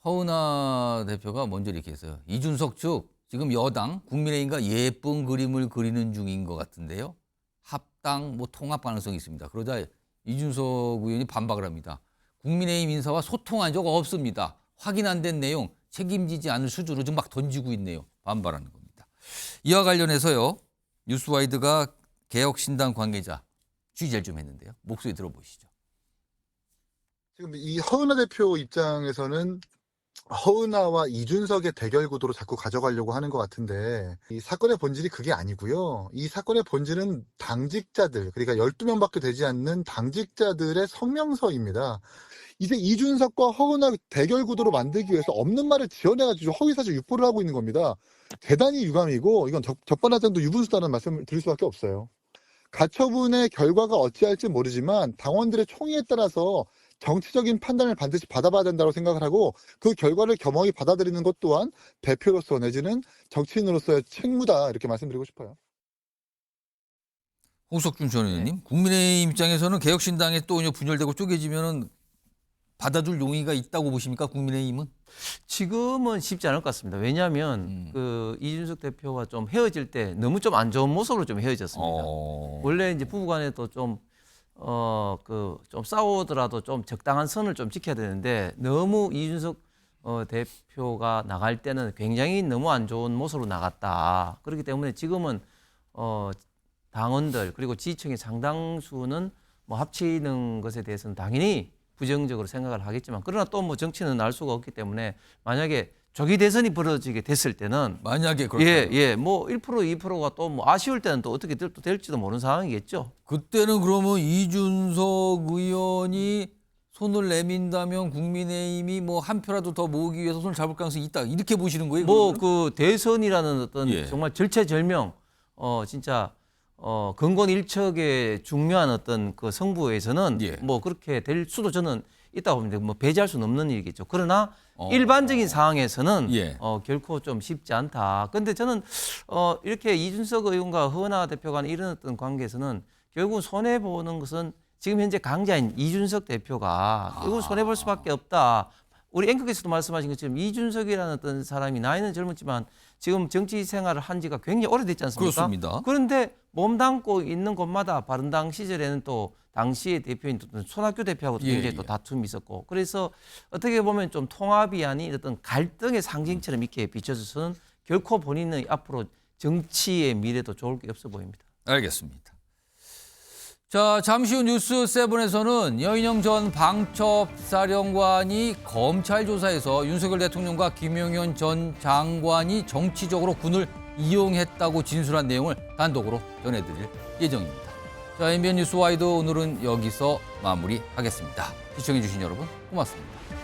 허은하 대표가 먼저 이렇게 했어요. 이준석 측 지금 여당 국민의힘과 예쁜 그림을 그리는 중인 것 같은데요. 합당 통합 가능성이 있습니다. 그러자 이준석 의원이 반박을 합니다. 국민의힘 인사와 소통한 적 없습니다. 확인 안 된 내용 책임지지 않을 수준으로 좀 막 던지고 있네요. 반발하는 겁니다. 이와 관련해서요. 뉴스와이드가 개혁신당 관계자 취재를 좀 했는데요. 목소리 들어보시죠. 지금 이 허은하 대표 입장에서는 허은하와 이준석의 대결 구도로 자꾸 가져가려고 하는 것 같은데 이 사건의 본질이 그게 아니고요. 이 사건의 본질은 당직자들, 그러니까 12명밖에 되지 않는 당직자들의 성명서입니다. 이제 이준석과 허은하 대결 구도로 만들기 위해서 없는 말을 지어내가지고 허위사실 유포를 하고 있는 겁니다. 대단히 유감이고 이건 적반하장도 유분수다는 말씀을 드릴 수밖에 없어요. 가처분의 결과가 어찌할지 모르지만 당원들의 총의에 따라서 정치적인 판단을 반드시 받아봐야 된다고 생각을 하고 그 결과를 겸허히 받아들이는 것 또한 대표로서 내지는 정치인으로서의 책무다 이렇게 말씀드리고 싶어요. 홍석준 전 의원님, 국민의힘 입장에서는 개혁신당에 또 분열되고 쪼개지면은 받아줄 용의가 있다고 보십니까? 국민의힘은? 지금은 쉽지 않을 것 같습니다. 왜냐하면 그 이준석 대표와 좀 헤어질 때 너무 좀 안 좋은 모습으로 좀 헤어졌습니다. 원래 이제 부부간에도 좀 싸우더라도 좀 적당한 선을 좀 지켜야 되는데 너무 이준석 대표가 나갈 때는 굉장히 너무 안 좋은 모습으로 나갔다. 그렇기 때문에 지금은 당원들 그리고 지지층의 상당수는 뭐 합치는 것에 대해서는 당연히 부정적으로 생각을 하겠지만 그러나 또 뭐 정치는 알 수가 없기 때문에 만약에 조기 대선이 벌어지게 됐을 때는 만약에 그렇다면 뭐 1% 2%가 또 뭐 아쉬울 때는 또 어떻게 또 될지도 모르는 상황이겠죠. 그때는 그러면 이준석 의원이 손을 내민다면 국민의힘이 뭐 한 표라도 더 모으기 위해서 손을 잡을 가능성이 있다. 이렇게 보시는 거예요? 뭐 그 대선이라는 어떤 예. 정말 절체절명 진짜 건곤일척의 중요한 어떤 그 승부에서는 뭐 그렇게 될 수도 저는 있다고 봅니다. 뭐 배제할 수는 없는 일이겠죠. 그러나 일반적인 상황에서는 결코 좀 쉽지 않다. 그런데 저는 이렇게 이준석 의원과 허은하 대표 간의 이런 어떤 관계에서는 결국 손해 보는 것은 지금 현재 강자인 이준석 대표가 이건 손해 볼 수밖에 없다. 우리 앵커께서도 말씀하신 것처럼 이준석이라는 어떤 사람이 나이는 젊었지만 지금 정치 생활을 한 지가 굉장히 오래됐지 않습니까? 그렇습니다. 그런데 몸담고 있는 곳마다 바른당 시절에는 또 당시의 대표인 손학규 대표하고도 굉장히 또 다툼이 있었고 그래서 어떻게 보면 좀 통합이 아닌 어떤 갈등의 상징처럼 이렇게 비춰져서는 결코 본인의 앞으로 정치의 미래도 좋을 게 없어 보입니다. 알겠습니다. 자, 잠시 후 뉴스7에서는 여인영 전 방첩사령관이 검찰 조사에서 윤석열 대통령과 김용현 전 장관이 정치적으로 군을 이용했다고 진술한 내용을 단독으로 전해드릴 예정입니다. 자, MBN 뉴스와이드 오늘은 여기서 마무리하겠습니다. 시청해주신 여러분 고맙습니다.